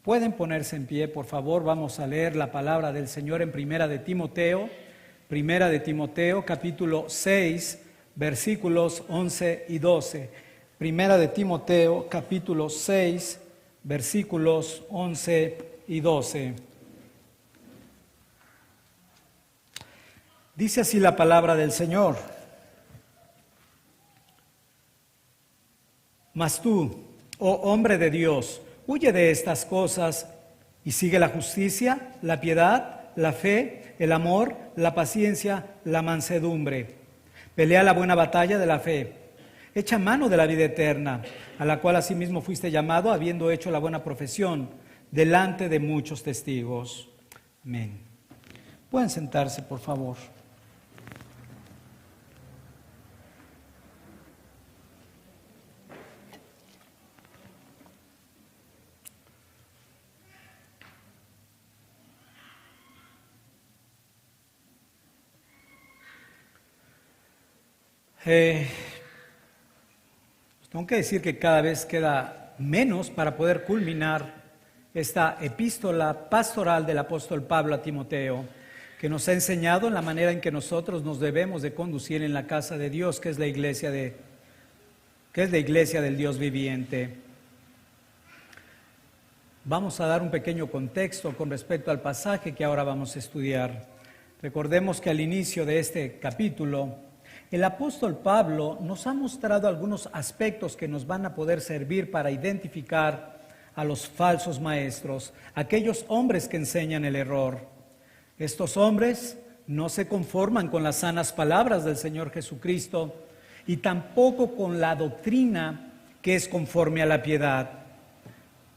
Pueden ponerse en pie, por favor. Vamos a leer la palabra del Señor en Primera de Timoteo capítulo 6, versículos 11 y 12. Primera de Timoteo capítulo 6, versículos 11 y 12. Dice así la palabra del Señor: Mas tú, oh hombre de Dios, huye de estas cosas y sigue la justicia, la piedad, la fe, el amor, la paciencia, la mansedumbre. Pelea la buena batalla de la fe. Echa mano de la vida eterna, a la cual asimismo fuiste llamado, habiendo hecho la buena profesión delante de muchos testigos. Amén. Pueden sentarse, por favor. Tengo que decir que cada vez queda menos para poder culminar esta epístola pastoral del apóstol Pablo a Timoteo, que nos ha enseñado en la manera en que nosotros nos debemos de conducir en la casa de Dios, que es la iglesia del Dios viviente. Vamos a dar un pequeño contexto con respecto al pasaje que ahora vamos a estudiar. Recordemos que al inicio de este capítulo, el apóstol Pablo nos ha mostrado algunos aspectos que nos van a poder servir para identificar a los falsos maestros, aquellos hombres que enseñan el error. Estos hombres no se conforman con las sanas palabras del Señor Jesucristo y tampoco con la doctrina que es conforme a la piedad.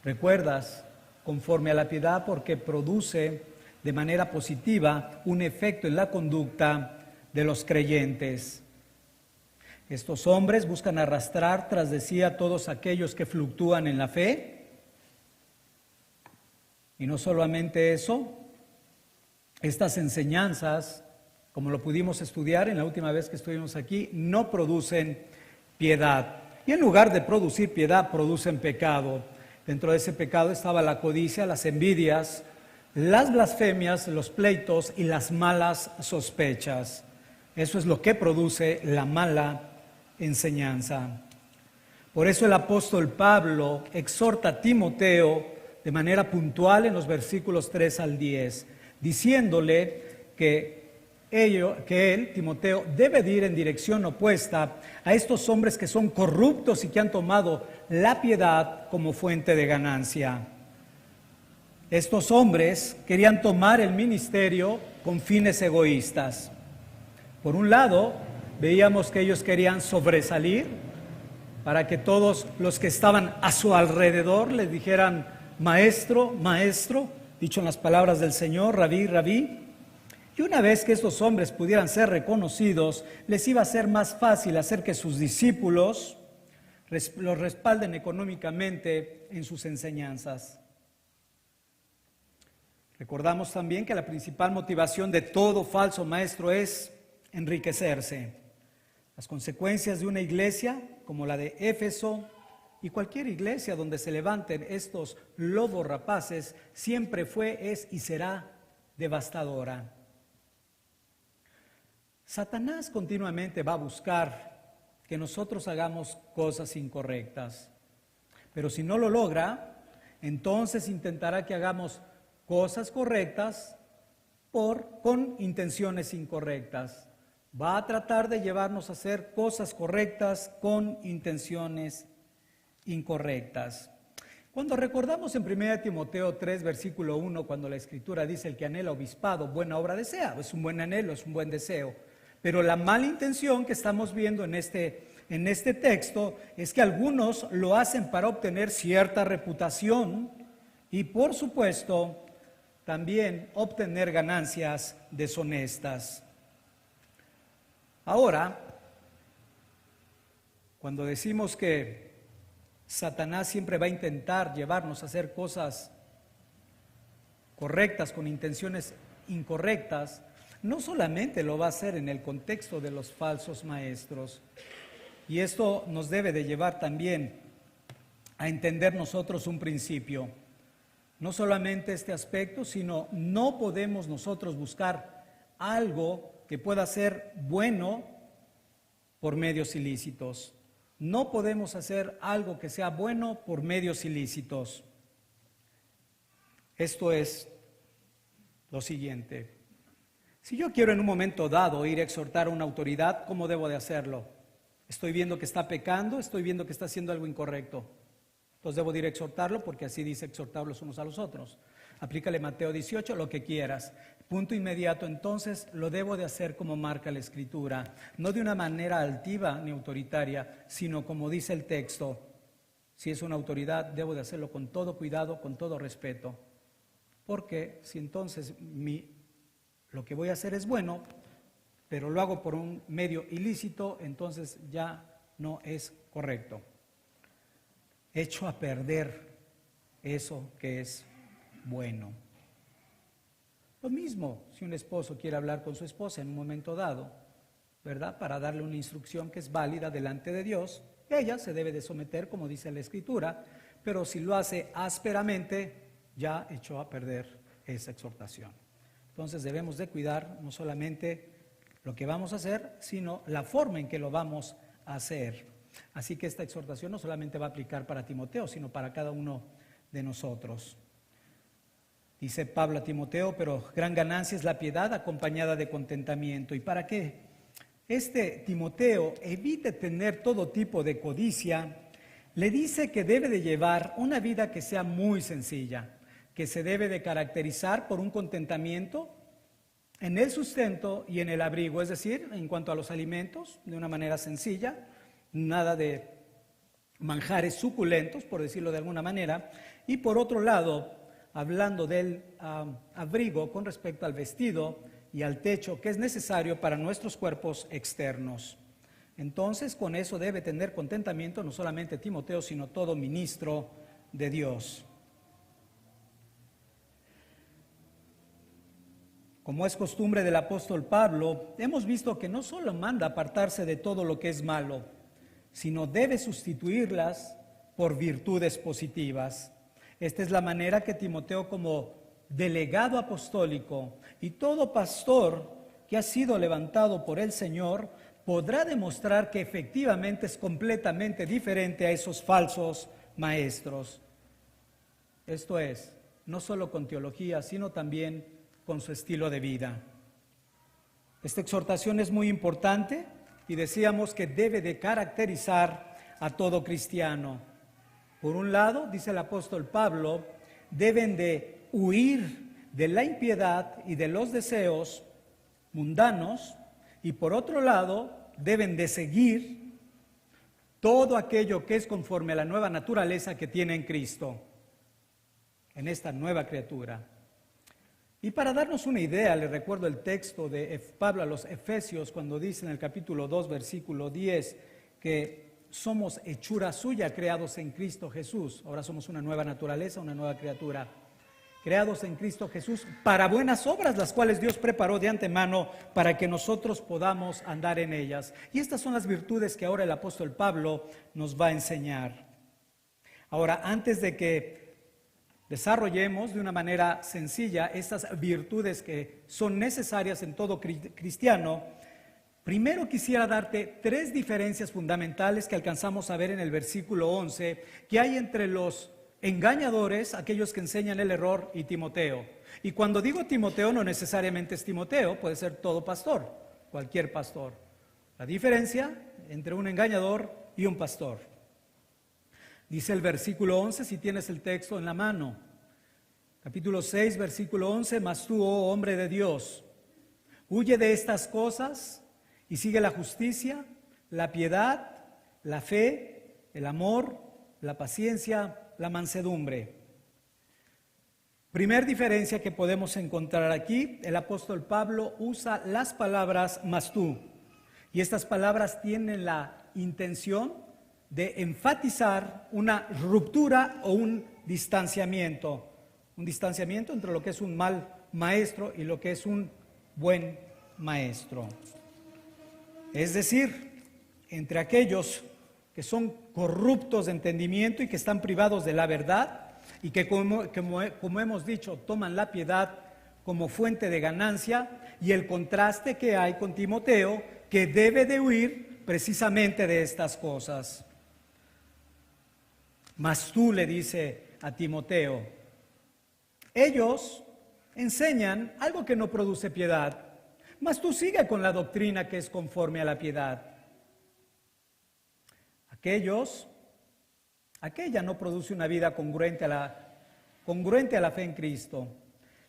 ¿Recuerdas? Conforme a la piedad, porque produce de manera positiva un efecto en la conducta de los creyentes. Estos hombres buscan arrastrar tras de sí a todos aquellos que fluctúan en la fe. Y no solamente eso, estas enseñanzas, como lo pudimos estudiar en la última vez que estuvimos aquí, no producen piedad. Y en lugar de producir piedad, producen pecado. Dentro de ese pecado estaba la codicia, las envidias, las blasfemias, los pleitos y las malas sospechas. Eso es lo que produce la mala enseñanza. Por eso el apóstol Pablo exhorta a Timoteo de manera puntual en los versículos 3 al 10, diciéndole que él, Timoteo, debe de ir en dirección opuesta a estos hombres que son corruptos y que han tomado la piedad como fuente de ganancia. Estos hombres querían tomar el ministerio con fines egoístas. Por un lado, veíamos que ellos querían sobresalir para que todos los que estaban a su alrededor les dijeran maestro, maestro, dicho en las palabras del Señor, rabí, rabí. Y una vez que estos hombres pudieran ser reconocidos, les iba a ser más fácil hacer que sus discípulos los respalden económicamente en sus enseñanzas. Recordamos también que la principal motivación de todo falso maestro es enriquecerse. Las consecuencias de una iglesia como la de Éfeso y cualquier iglesia donde se levanten estos lobos rapaces siempre fue, es y será devastadora. Satanás continuamente va a buscar que nosotros hagamos cosas incorrectas, pero si no lo logra, entonces intentará que hagamos cosas correctas con intenciones incorrectas. Va a tratar de llevarnos a hacer cosas correctas con intenciones incorrectas. Cuando recordamos en 1 Timoteo 3, versículo 1, cuando la Escritura dice: el que anhela obispado, buena obra desea, es un buen anhelo, es un buen deseo. Pero la mala intención que estamos viendo en este texto es que algunos lo hacen para obtener cierta reputación y, por supuesto, también obtener ganancias deshonestas. Ahora, cuando decimos que Satanás siempre va a intentar llevarnos a hacer cosas correctas con intenciones incorrectas, no solamente lo va a hacer en el contexto de los falsos maestros, y esto nos debe de llevar también a entender nosotros un principio. No solamente este aspecto, sino no podemos nosotros buscar algo que pueda ser bueno por medios ilícitos. No podemos hacer algo que sea bueno por medios ilícitos. Esto es lo siguiente. Si yo quiero en un momento dado ir a exhortar a una autoridad, ¿cómo debo de hacerlo? Estoy viendo que está pecando, estoy viendo que está haciendo algo incorrecto. Entonces debo de ir a exhortarlo porque así dice exhortar los unos a los otros. Aplícale Mateo 18, lo que quieras. Punto inmediato, entonces lo debo de hacer como marca la Escritura. No de una manera altiva ni autoritaria, sino como dice el texto. Si es una autoridad, debo de hacerlo con todo cuidado, con todo respeto. Porque si entonces lo que voy a hacer es bueno, pero lo hago por un medio ilícito, entonces ya no es correcto. Echo a perder eso que es bueno. Lo mismo si un esposo quiere hablar con su esposa en un momento dado, ¿verdad? Para darle una instrucción que es válida delante de Dios, ella se debe de someter, como dice la Escritura, pero si lo hace ásperamente, ya echó a perder esa exhortación. Entonces debemos de cuidar no solamente lo que vamos a hacer, sino la forma en que lo vamos a hacer. Así que esta exhortación no solamente va a aplicar para Timoteo, sino para cada uno de nosotros. Dice Pablo a Timoteo, pero gran ganancia es la piedad acompañada de contentamiento. ¿Y para qué? Timoteo evite tener todo tipo de codicia. Le dice que debe de llevar una vida que sea muy sencilla, que se debe de caracterizar por un contentamiento en el sustento y en el abrigo, es decir, en cuanto a los alimentos, de una manera sencilla, nada de manjares suculentos, por decirlo de alguna manera, y por otro lado, hablando del abrigo con respecto al vestido y al techo que es necesario para nuestros cuerpos externos. Entonces, con eso debe tener contentamiento no solamente Timoteo, sino todo ministro de Dios. Como es costumbre del apóstol Pablo, hemos visto que no solo manda apartarse de todo lo que es malo, sino debe sustituirlas por virtudes positivas. Esta es la manera que Timoteo, como delegado apostólico y todo pastor que ha sido levantado por el Señor, podrá demostrar que efectivamente es completamente diferente a esos falsos maestros. Esto es, no solo con teología, sino también con su estilo de vida. Esta exhortación es muy importante y decíamos que debe de caracterizar a todo cristiano. Por un lado, dice el apóstol Pablo, deben de huir de la impiedad y de los deseos mundanos, y por otro lado, deben de seguir todo aquello que es conforme a la nueva naturaleza que tiene en Cristo, en esta nueva criatura. Y para darnos una idea, les recuerdo el texto de Pablo a los Efesios cuando dice en el capítulo 2, versículo 10, que somos hechura suya, creados en Cristo Jesús. Ahora somos una nueva naturaleza, una nueva criatura. Creados en Cristo Jesús para buenas obras, las cuales Dios preparó de antemano para que nosotros podamos andar en ellas. Y estas son las virtudes que ahora el apóstol Pablo nos va a enseñar. Ahora, antes de que desarrollemos de una manera sencilla estas virtudes que son necesarias en todo cristiano, primero quisiera darte 3 diferencias fundamentales que alcanzamos a ver en el versículo 11, que hay entre los engañadores, aquellos que enseñan el error, y Timoteo. Y cuando digo Timoteo, no necesariamente es Timoteo, puede ser todo pastor, cualquier pastor. La diferencia entre un engañador y un pastor. Dice el versículo 11, si tienes el texto en la mano. Capítulo 6, versículo 11, mas tú, oh hombre de Dios, huye de estas cosas y sigue la justicia, la piedad, la fe, el amor, la paciencia, la mansedumbre. Primer diferencia que podemos encontrar aquí, el apóstol Pablo usa las palabras mas tú. Y estas palabras tienen la intención de enfatizar una ruptura o un distanciamiento entre lo que es un mal maestro y lo que es un buen maestro. Es decir, entre aquellos que son corruptos de entendimiento y que están privados de la verdad, y que como hemos dicho, toman la piedad como fuente de ganancia, y el contraste que hay con Timoteo, que debe de huir precisamente de estas cosas. Mas tú, le dice a Timoteo, ellos enseñan algo que no produce piedad, mas tú sigue con la doctrina que es conforme a la piedad. Aquella no produce una vida congruente a la fe en Cristo.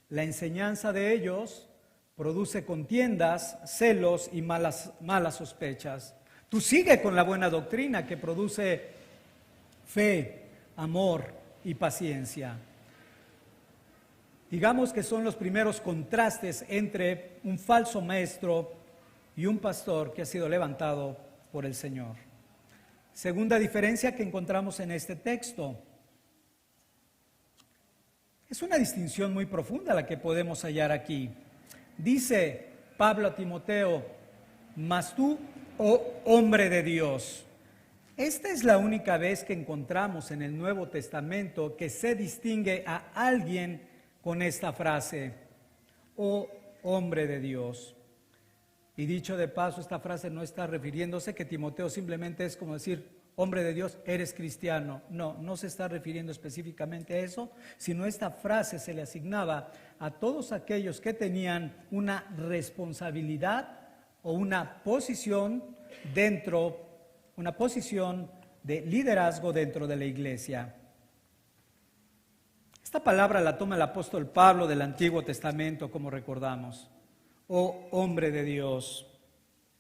La enseñanza de ellos produce contiendas, celos y malas sospechas. Tú sigue con la buena doctrina que produce fe, amor y paciencia. Digamos que son los primeros contrastes entre un falso maestro y un pastor que ha sido levantado por el Señor. Segunda diferencia que encontramos en este texto. Es una distinción muy profunda la que podemos hallar aquí. Dice Pablo a Timoteo, mas tú, oh hombre de Dios. Esta es la única vez que encontramos en el Nuevo Testamento que se distingue a alguien con esta frase, oh hombre de Dios. Y dicho de paso, esta frase no está refiriéndose que Timoteo simplemente es como decir, hombre de Dios, eres cristiano. No se está refiriendo específicamente a eso, sino esta frase se le asignaba a todos aquellos que tenían una responsabilidad o una posición de liderazgo dentro de la iglesia. Esta palabra la toma el apóstol Pablo del Antiguo Testamento, como recordamos. Oh hombre de Dios.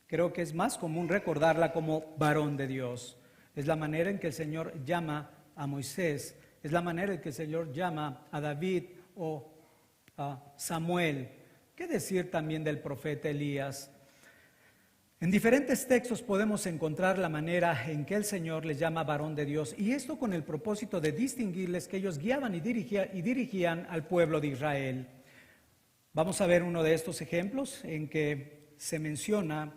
Creo que es más común recordarla como varón de Dios. Es la manera en que el Señor llama a Moisés, es la manera en que el Señor llama a David o a Samuel. ¿Qué decir también del profeta Elías? En diferentes textos podemos encontrar la manera en que el Señor les llama varón de Dios, y esto con el propósito de distinguirles que ellos guiaban y dirigían al pueblo de Israel. Vamos a ver uno de estos ejemplos en que se menciona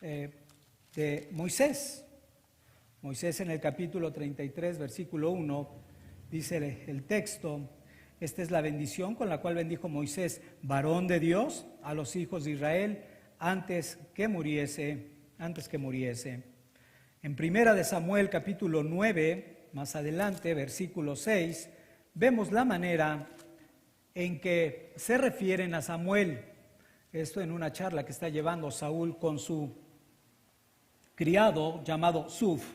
de Moisés. Moisés en el capítulo 33, versículo 1, dice el texto, esta es la bendición con la cual bendijo Moisés, varón de Dios, a los hijos de Israel, antes que muriese. En primera de Samuel capítulo 9, más adelante, versículo 6, vemos la manera en que se refieren a Samuel. Esto en una charla que está llevando Saúl con su criado llamado Suf.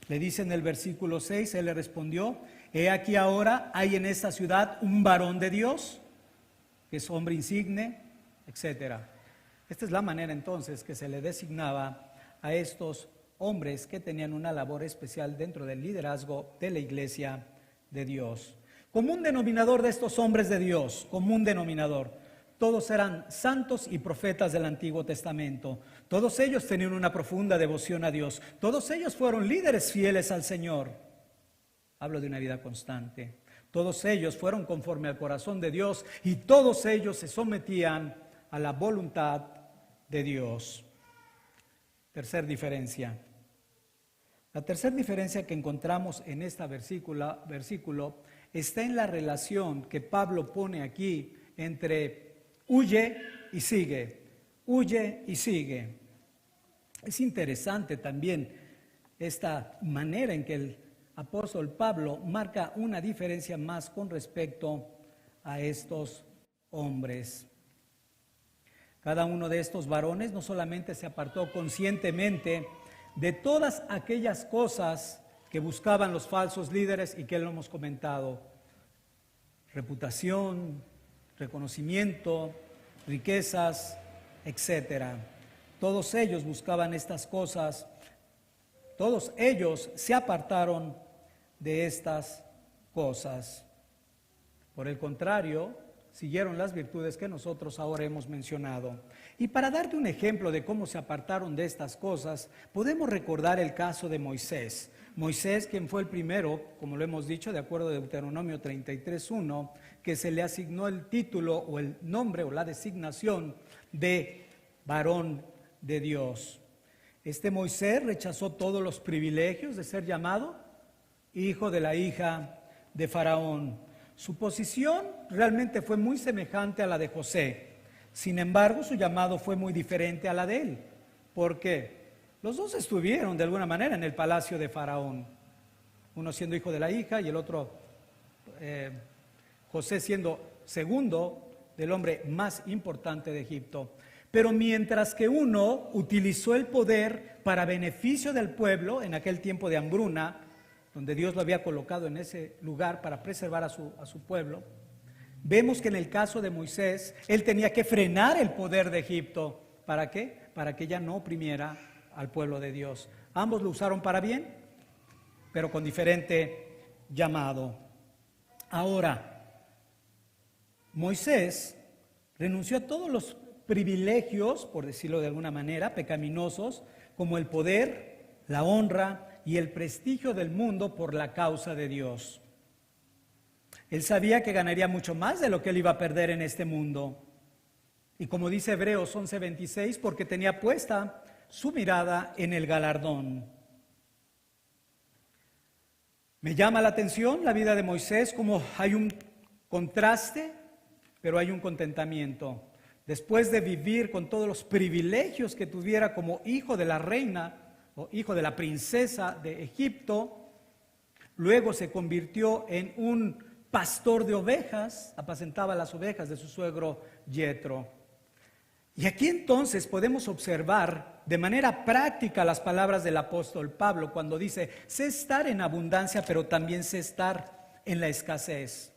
Le dice en el versículo 6, él le respondió, he aquí ahora hay en esta ciudad un varón de Dios, que es hombre insigne, etcétera. Esta es la manera entonces que se le designaba a estos hombres que tenían una labor especial dentro del liderazgo de la iglesia de Dios. Común denominador de estos hombres de Dios, común denominador. Todos eran santos y profetas del Antiguo Testamento. Todos ellos tenían una profunda devoción a Dios. Todos ellos fueron líderes fieles al Señor. Hablo de una vida constante. Todos ellos fueron conforme al corazón de Dios y todos ellos se sometían a la voluntad de Dios. Tercer diferencia. La tercera diferencia que encontramos en este versículo está en la relación que Pablo pone aquí entre huye y sigue, huye y sigue. Es interesante también esta manera en que el apóstol Pablo marca una diferencia más con respecto a estos hombres. Cada uno de estos varones no solamente se apartó conscientemente de todas aquellas cosas que buscaban los falsos líderes y que lo hemos comentado, reputación, reconocimiento, riquezas, etcétera. Todos ellos buscaban estas cosas, todos ellos se apartaron de estas cosas. Por el contrario, siguieron las virtudes que nosotros ahora hemos mencionado. Y para darte un ejemplo de cómo se apartaron de estas cosas, podemos recordar el caso de Moisés. Moisés, quien fue el primero, como lo hemos dicho, de acuerdo a Deuteronomio 33:1, que se le asignó el título o el nombre o la designación de varón de Dios. Este Moisés rechazó todos los privilegios de ser llamado hijo de la hija de Faraón. Su posición realmente fue muy semejante a la de José. Sin embargo, su llamado fue muy diferente a la de él, porque los dos estuvieron de alguna manera en el palacio de Faraón, uno siendo hijo de la hija y el otro, José, siendo segundo del hombre más importante de Egipto. Pero mientras que uno utilizó el poder para beneficio del pueblo en aquel tiempo de hambruna, donde Dios lo había colocado en ese lugar para preservar a su pueblo, vemos que en el caso de Moisés, él tenía que frenar el poder de Egipto. ¿Para qué? Para que ella no oprimiera al pueblo de Dios. Ambos lo usaron para bien, pero con diferente llamado. Ahora, Moisés renunció a todos los privilegios, por decirlo de alguna manera, pecaminosos, como el poder, la honra y el prestigio del mundo por la causa de Dios. Él sabía que ganaría mucho más de lo que él iba a perder en este mundo. Y como dice Hebreos 11:26, porque tenía puesta su mirada en el galardón. Me llama la atención la vida de Moisés, como hay un contraste, pero hay un contentamiento. Después de vivir con todos los privilegios que tuviera como hijo de la reina o hijo de la princesa de Egipto, luego se convirtió en un pastor de ovejas, apacentaba las ovejas de su suegro Yetro. Y aquí entonces podemos observar de manera práctica las palabras del apóstol Pablo cuando dice, sé estar en abundancia, pero también sé estar en la escasez.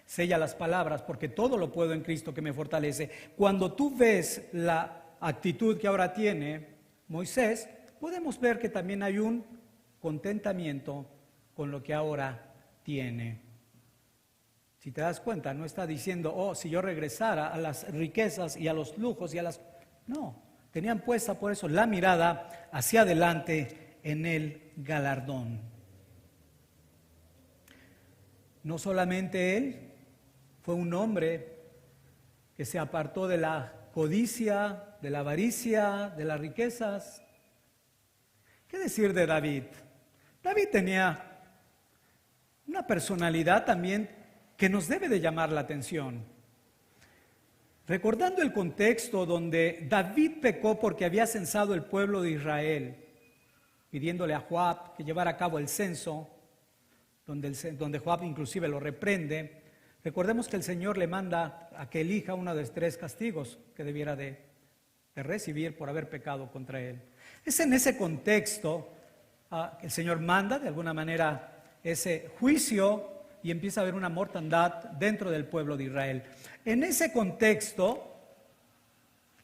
Sella las palabras, porque todo lo puedo en Cristo que me fortalece. Cuando tú ves la actitud que ahora tiene Moisés, podemos ver que también hay un contentamiento con lo que ahora tiene. Si te das cuenta, no está diciendo, oh, si yo regresara a las riquezas y a los lujos y a las... No, tenían puesta por eso la mirada hacia adelante en el galardón. No solamente él fue un hombre que se apartó de la codicia, de la avaricia, de las riquezas. ¿Qué decir de David? David tenía una personalidad también que nos debe de llamar la atención. Recordando el contexto donde David pecó porque había censado el pueblo de Israel, pidiéndole a Joab que llevara a cabo el censo, donde Joab inclusive lo reprende. Recordemos que el Señor le manda a que elija uno de los 3 castigos que debiera de recibir por haber pecado contra él. Es en ese contexto que el Señor manda de alguna manera ese juicio y empieza a haber una mortandad dentro del pueblo de Israel. En ese contexto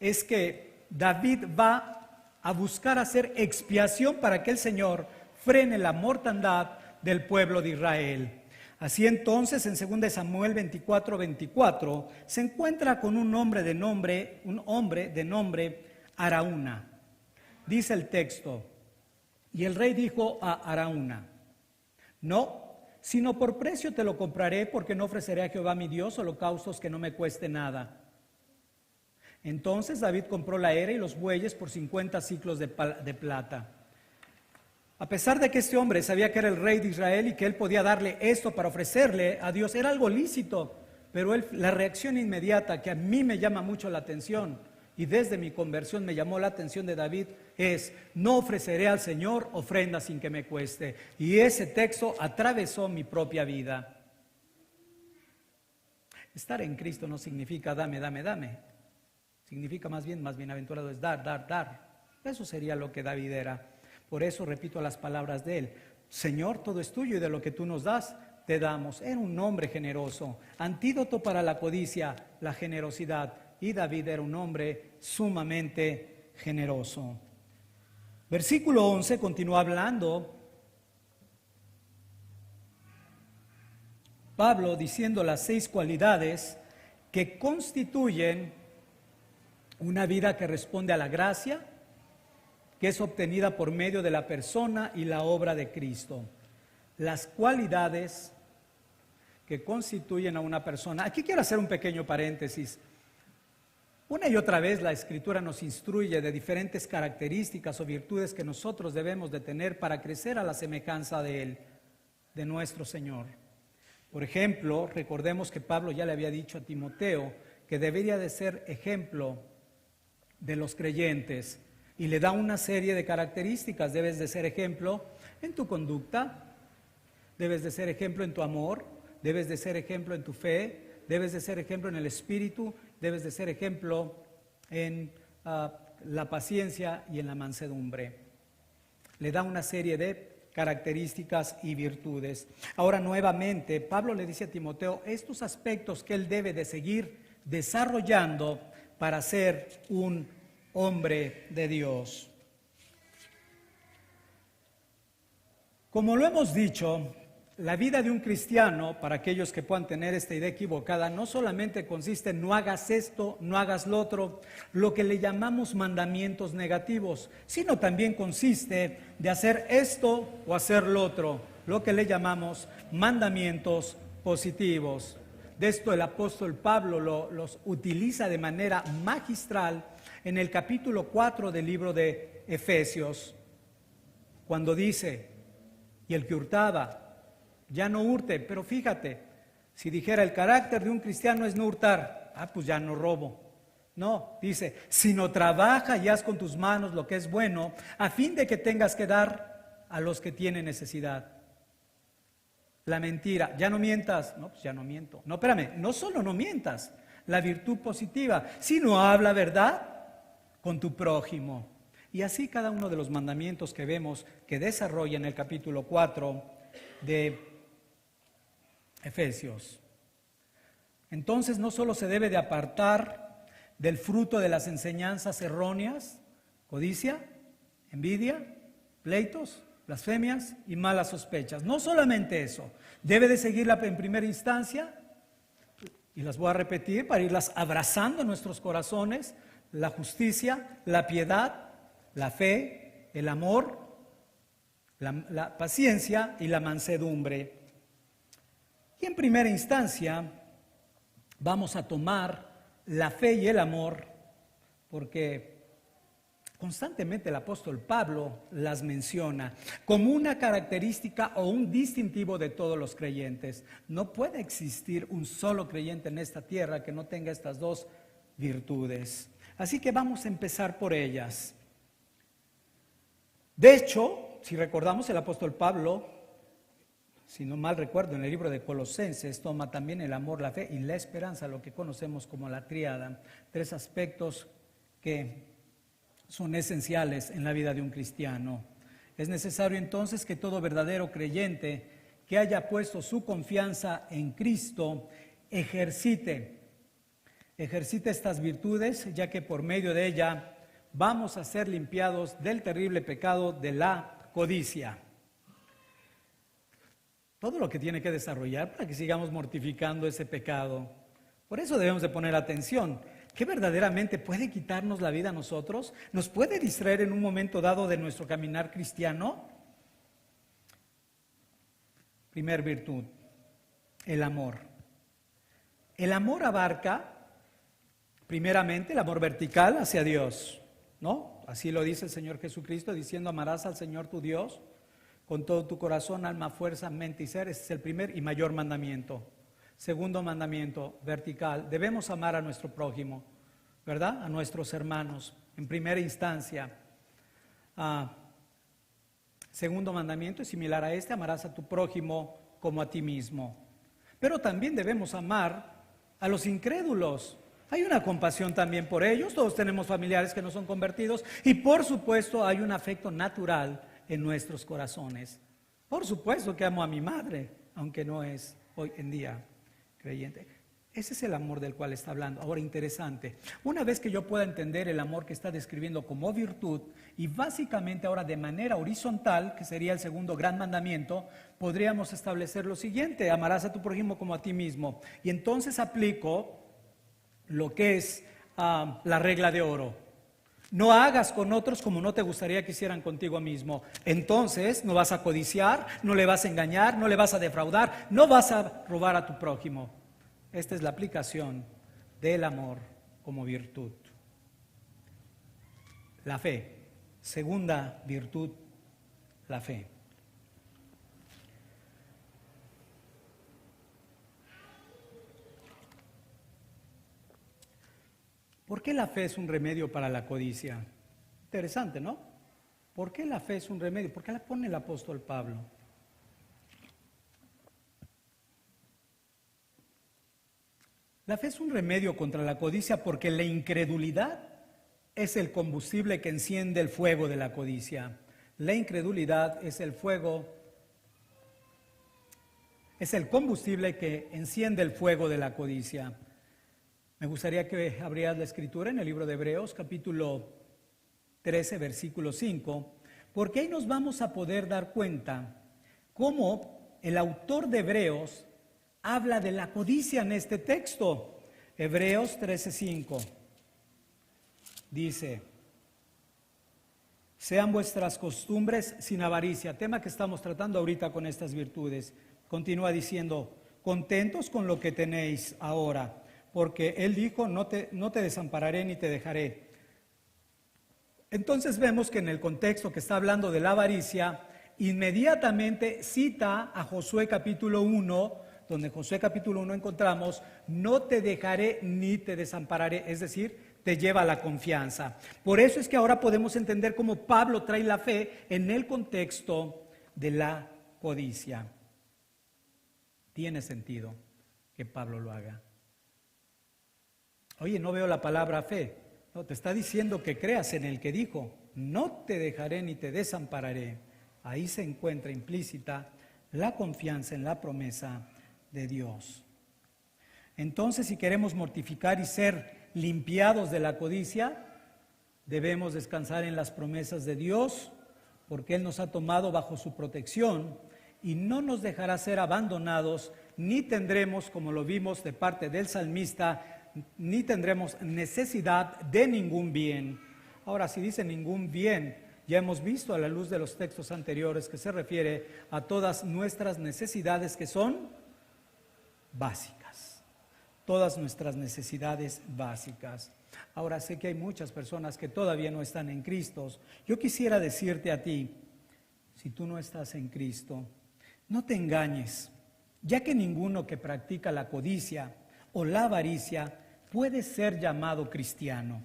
es que David va a buscar hacer expiación para que el Señor frene la mortandad del pueblo de Israel. Así entonces, en 2 Samuel 24:24, se encuentra con un hombre de nombre Araúna. Dice el texto, y el rey dijo a Araúna, no, sino por precio te lo compraré, porque no ofreceré a Jehová mi Dios holocaustos que no me cueste nada. Entonces David compró la era y los bueyes por 50 siclos de plata. A pesar de que este hombre sabía que era el rey de Israel y que él podía darle esto para ofrecerle a Dios, era algo lícito, pero la reacción inmediata que a mí me llama mucho la atención y desde mi conversión me llamó la atención de David es, no ofreceré al Señor ofrenda sin que me cueste. Y ese texto atravesó mi propia vida. Estar en Cristo no significa dame, dame, dame. Significa más bienaventurado es dar, dar, dar. Eso sería lo que David era. Por eso repito las palabras de él. Señor, todo es tuyo y de lo que tú nos das, te damos. Era un hombre generoso. Antídoto para la codicia, la generosidad. Y David era un hombre sumamente generoso. Versículo 11 continúa hablando Pablo diciendo las 6 cualidades que constituyen una vida que responde a la gracia, que es obtenida por medio de la persona y la obra de Cristo. Las cualidades que constituyen a una persona. Aquí quiero hacer un pequeño paréntesis. Una y otra vez la Escritura nos instruye de diferentes características o virtudes que nosotros debemos de tener para crecer a la semejanza de Él, de nuestro Señor. Por ejemplo, recordemos que Pablo ya le había dicho a Timoteo que debería de ser ejemplo de los creyentes y le da una serie de características. Debes de ser ejemplo en tu conducta, debes de ser ejemplo en tu amor, debes de ser ejemplo en tu fe, debes de ser ejemplo en el espíritu, debes de ser ejemplo en la paciencia y en la mansedumbre. Le da una serie de características y virtudes. Ahora nuevamente, Pablo le dice a Timoteo estos aspectos que él debe de seguir desarrollando para ser un hombre de Dios. Como lo hemos dicho, la vida de un cristiano, para aquellos que puedan tener esta idea equivocada, no solamente consiste en no hagas esto, no hagas lo otro, lo que le llamamos mandamientos negativos, sino también consiste de hacer esto o hacer lo otro, lo que le llamamos mandamientos positivos. De esto el apóstol Pablo los utiliza de manera magistral en el capítulo 4 del libro de Efesios, cuando dice: y el que hurtaba, ya no hurte. Pero fíjate, si dijera el carácter de un cristiano es no hurtar, pues ya no robo. No, dice, sino trabaja y haz con tus manos lo que es bueno, a fin de que tengas que dar a los que tienen necesidad. La mentira, ya no mientas. No, pues ya no miento. No, espérame, no solo no mientas, la virtud positiva, sino habla verdad con tu prójimo. Y así cada uno de los mandamientos que vemos que desarrolla en el capítulo 4 de Efesios. Entonces no solo se debe de apartar del fruto de las enseñanzas erróneas, codicia, envidia, pleitos, blasfemias y malas sospechas. No solamente eso, debe de seguirla en primera instancia, y las voy a repetir para irlas abrazando en nuestros corazones: la justicia, la piedad, la fe, el amor, la paciencia y la mansedumbre. Y en primera instancia vamos a tomar la fe y el amor, porque constantemente el apóstol Pablo las menciona como una característica o un distintivo de todos los creyentes. No puede existir un solo creyente en esta tierra que no tenga estas dos virtudes. Así que vamos a empezar por ellas. De hecho, si recordamos, el apóstol Pablo, si no mal recuerdo, en el libro de Colosenses, toma también el amor, la fe y la esperanza, lo que conocemos como la tríada, tres aspectos que son esenciales en la vida de un cristiano. Es necesario entonces que todo verdadero creyente que haya puesto su confianza en Cristo ejercite estas virtudes, ya que por medio de ella vamos a ser limpiados del terrible pecado de la codicia. Todo lo que tiene que desarrollar para que sigamos mortificando ese pecado. Por eso debemos de poner atención. ¿Qué verdaderamente puede quitarnos la vida a nosotros? ¿Nos puede distraer en un momento dado de nuestro caminar cristiano? Primer virtud, el amor. El amor abarca, primeramente, el amor vertical hacia Dios, ¿no? Así lo dice el Señor Jesucristo, diciendo: amarás al Señor tu Dios con todo tu corazón, alma, fuerza, mente y ser. Ese es el primer y mayor mandamiento. Segundo mandamiento, vertical. Debemos amar a nuestro prójimo, ¿verdad? A nuestros hermanos, en primera instancia. Segundo mandamiento es similar a este: amarás a tu prójimo como a ti mismo. Pero también debemos amar a los incrédulos. Hay una compasión también por ellos. Todos tenemos familiares que no son convertidos y por supuesto hay un afecto natural en nuestros corazones. Por supuesto que amo a mi madre, aunque no es hoy en día creyente. Ese es el amor del cual está hablando. Ahora, interesante, una vez que yo pueda entender el amor que está describiendo como virtud, y básicamente ahora de manera horizontal, que sería el segundo gran mandamiento, podríamos establecer lo siguiente: amarás a tu prójimo como a ti mismo. Y entonces aplico lo que es la regla de oro. No hagas con otros como no te gustaría que hicieran contigo mismo. Entonces no vas a codiciar, no le vas a engañar, no le vas a defraudar, no vas a robar a tu prójimo. Esta es la aplicación del amor como virtud. La fe. Segunda virtud, la fe. ¿Por qué la fe es un remedio para la codicia? Interesante, ¿no? ¿Por qué la fe es un remedio? ¿Por qué la pone el apóstol Pablo? La fe es un remedio contra la codicia porque la incredulidad es el combustible que enciende el fuego de la codicia. La incredulidad es el fuego, es el combustible que enciende el fuego de la codicia. Me gustaría que abrieras la escritura en el libro de Hebreos, capítulo 13, versículo 5, porque ahí nos vamos a poder dar cuenta cómo el autor de Hebreos habla de la codicia en este texto. Hebreos 13:5 dice: sean vuestras costumbres sin avaricia, tema que estamos tratando ahorita con estas virtudes. Continúa diciendo: contentos con lo que tenéis ahora, porque Él dijo, no te desampararé ni te dejaré. Entonces vemos que en el contexto que está hablando de la avaricia, inmediatamente cita a Josué capítulo 1, donde en Josué capítulo 1 encontramos, no te dejaré ni te desampararé, es decir, te lleva a la confianza. Por eso es que ahora podemos entender cómo Pablo trae la fe en el contexto de la codicia. Tiene sentido que Pablo lo haga. Oye, no veo la palabra fe. No, te está diciendo que creas en el que dijo, no te dejaré ni te desampararé. Ahí se encuentra implícita la confianza en la promesa de Dios. Entonces, si queremos mortificar y ser limpiados de la codicia, debemos descansar en las promesas de Dios, porque Él nos ha tomado bajo su protección y no nos dejará ser abandonados, ni tendremos, como lo vimos de parte del salmista, ni tendremos necesidad de ningún bien. Ahora, si dice ningún bien, ya hemos visto a la luz de los textos anteriores que se refiere a todas nuestras necesidades que son básicas. Todas nuestras necesidades básicas. Ahora, sé que hay muchas personas que todavía no están en Cristo. Yo quisiera decirte a ti, si tú no estás en Cristo, no te engañes, ya que ninguno que practica la codicia o la avaricia puede ser llamado cristiano.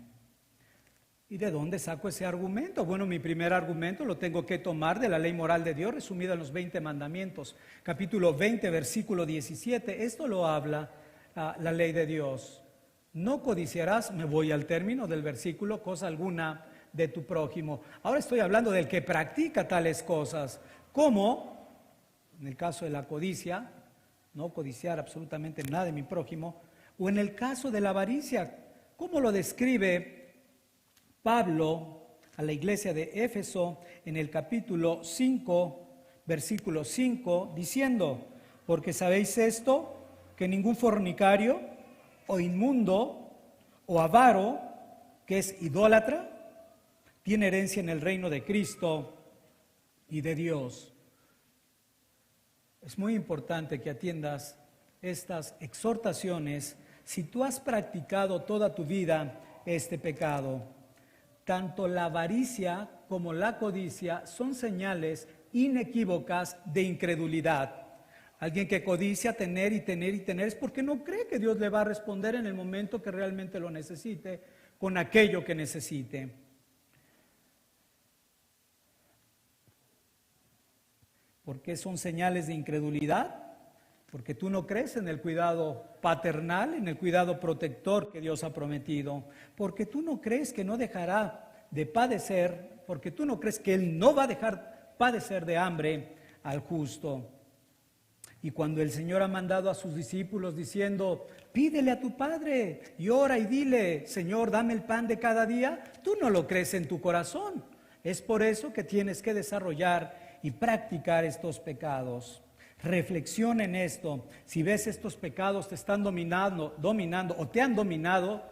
¿Y de dónde saco ese argumento? Bueno, mi primer argumento lo tengo que tomar de la ley moral de Dios, resumida en los 20 mandamientos, capítulo 20, versículo 17. Esto lo habla la ley de Dios. No codiciarás, me voy al término del versículo, cosa alguna de tu prójimo. Ahora estoy hablando del que practica tales cosas, como, en el caso de la codicia, no codiciar absolutamente nada de mi prójimo, o en el caso de la avaricia, ¿cómo lo describe Pablo a la iglesia de Éfeso en el capítulo 5, versículo 5, diciendo: porque sabéis esto, que ningún fornicario o inmundo o avaro, que es idólatra, tiene herencia en el reino de Cristo y de Dios. Es muy importante que atiendas estas exhortaciones si tú has practicado toda tu vida este pecado. Tanto la avaricia como la codicia son señales inequívocas de incredulidad. Alguien que codicia tener y tener y tener es porque no cree que Dios le va a responder en el momento que realmente lo necesite, con aquello que necesite. ¿Por qué son señales de incredulidad? Porque tú no crees en el cuidado paternal, en el cuidado protector que Dios ha prometido. Porque tú no crees que no dejará de padecer, porque tú no crees que Él no va a dejar padecer de hambre al justo. Y cuando el Señor ha mandado a sus discípulos diciendo: pídele a tu Padre y ora y dile, Señor, dame el pan de cada día, tú no lo crees en tu corazón. Es por eso que tienes que desarrollar y practicar estos pecados. Reflexiona en esto. Si ves estos pecados te están dominando o te han dominado,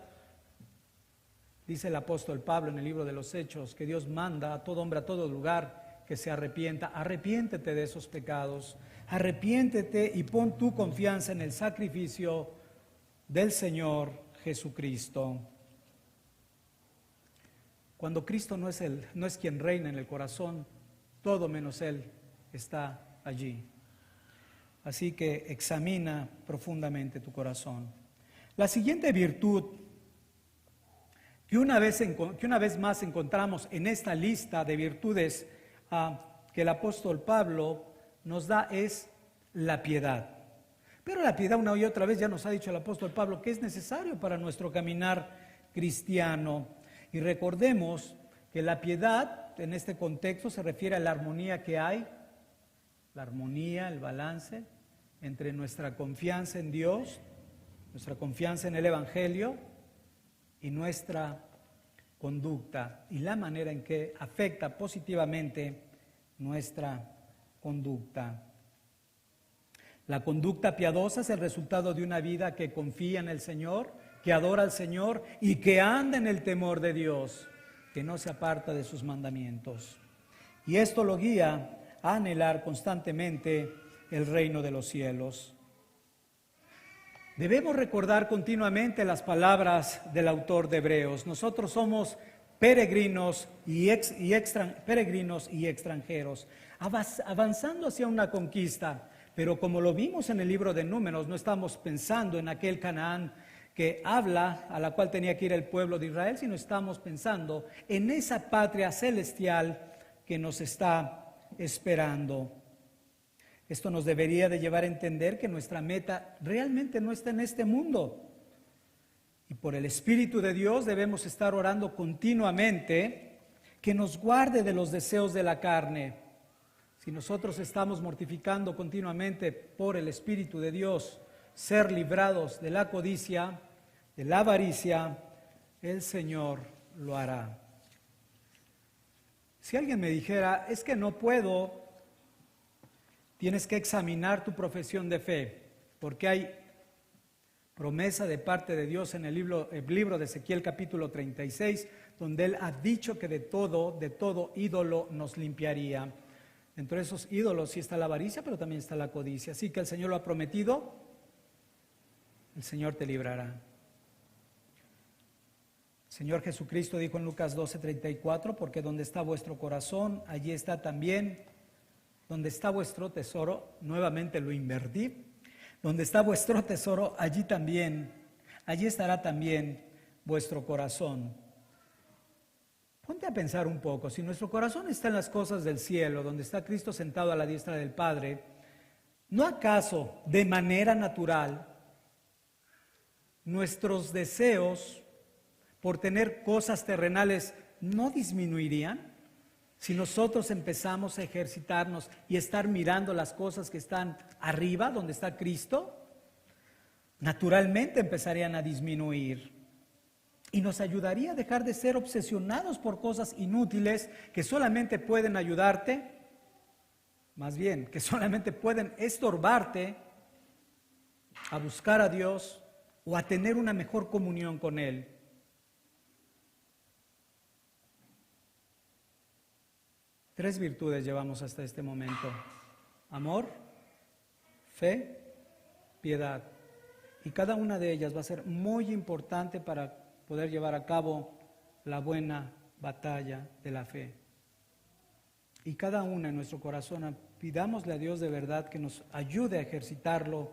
dice el apóstol Pablo en el libro de los Hechos, que Dios manda a todo hombre, a todo lugar, que se arrepienta. Arrepiéntete de esos pecados. Arrepiéntete y pon tu confianza en el sacrificio del Señor Jesucristo. Cuando Cristo no es quien reina en el corazón, todo menos Él está allí. Así que examina profundamente tu corazón. La siguiente virtud que una vez más encontramos en esta lista de virtudes que el apóstol Pablo nos da es la piedad. Pero la piedad una y otra vez ya nos ha dicho el apóstol Pablo que es necesario para nuestro caminar cristiano. Y recordemos que la piedad en este contexto se refiere a la armonía que hay, la armonía, el balance entre nuestra confianza en Dios, nuestra confianza en el Evangelio y nuestra conducta y la manera en que afecta positivamente nuestra conducta. La conducta piadosa es el resultado de una vida que confía en el Señor, que adora al Señor y que anda en el temor de Dios, que no se aparta de sus mandamientos. Y esto lo guía a anhelar constantemente el reino de los cielos. Debemos recordar continuamente las palabras del autor de Hebreos. Nosotros somos peregrinos y extranjeros, avanzando hacia una conquista. Pero como lo vimos en el libro de Números, no estamos pensando en aquel Canaán que habla, a la cual tenía que ir el pueblo de Israel, sino estamos pensando en esa patria celestial que nos está esperando. Esto nos debería de llevar a entender que nuestra meta realmente no está en este mundo. Y por el Espíritu de Dios debemos estar orando continuamente que nos guarde de los deseos de la carne. Si nosotros estamos mortificando continuamente por el Espíritu de Dios, ser librados de la codicia, de la avaricia, el Señor lo hará. Si alguien me dijera, es que no puedo, tienes que examinar tu profesión de fe, porque hay promesa de parte de Dios en el libro de Ezequiel capítulo 36, donde Él ha dicho que de todo ídolo nos limpiaría. Entre esos ídolos sí está la avaricia, pero también está la codicia. Así que el Señor lo ha prometido, el Señor te librará. El Señor Jesucristo dijo en Lucas 12:34, porque donde está vuestro corazón, allí está también, donde está vuestro tesoro, nuevamente lo invertí, donde está vuestro tesoro, allí estará también vuestro corazón. Ponte a pensar un poco, si nuestro corazón está en las cosas del cielo, donde está Cristo sentado a la diestra del Padre, ¿no acaso de manera natural nuestros deseos por tener cosas terrenales no disminuirían? Si nosotros empezamos a ejercitarnos y estar mirando las cosas que están arriba, donde está Cristo, naturalmente empezarían a disminuir. Y nos ayudaría a dejar de ser obsesionados por cosas inútiles que solamente pueden ayudarte, más bien, que solamente pueden estorbarte a buscar a Dios o a tener una mejor comunión con Él. Tres virtudes llevamos hasta este momento: amor, fe, piedad. Y cada una de ellas va a ser muy importante para poder llevar a cabo la buena batalla de la fe. Y cada una en nuestro corazón, pidámosle a Dios de verdad que nos ayude a ejercitarlo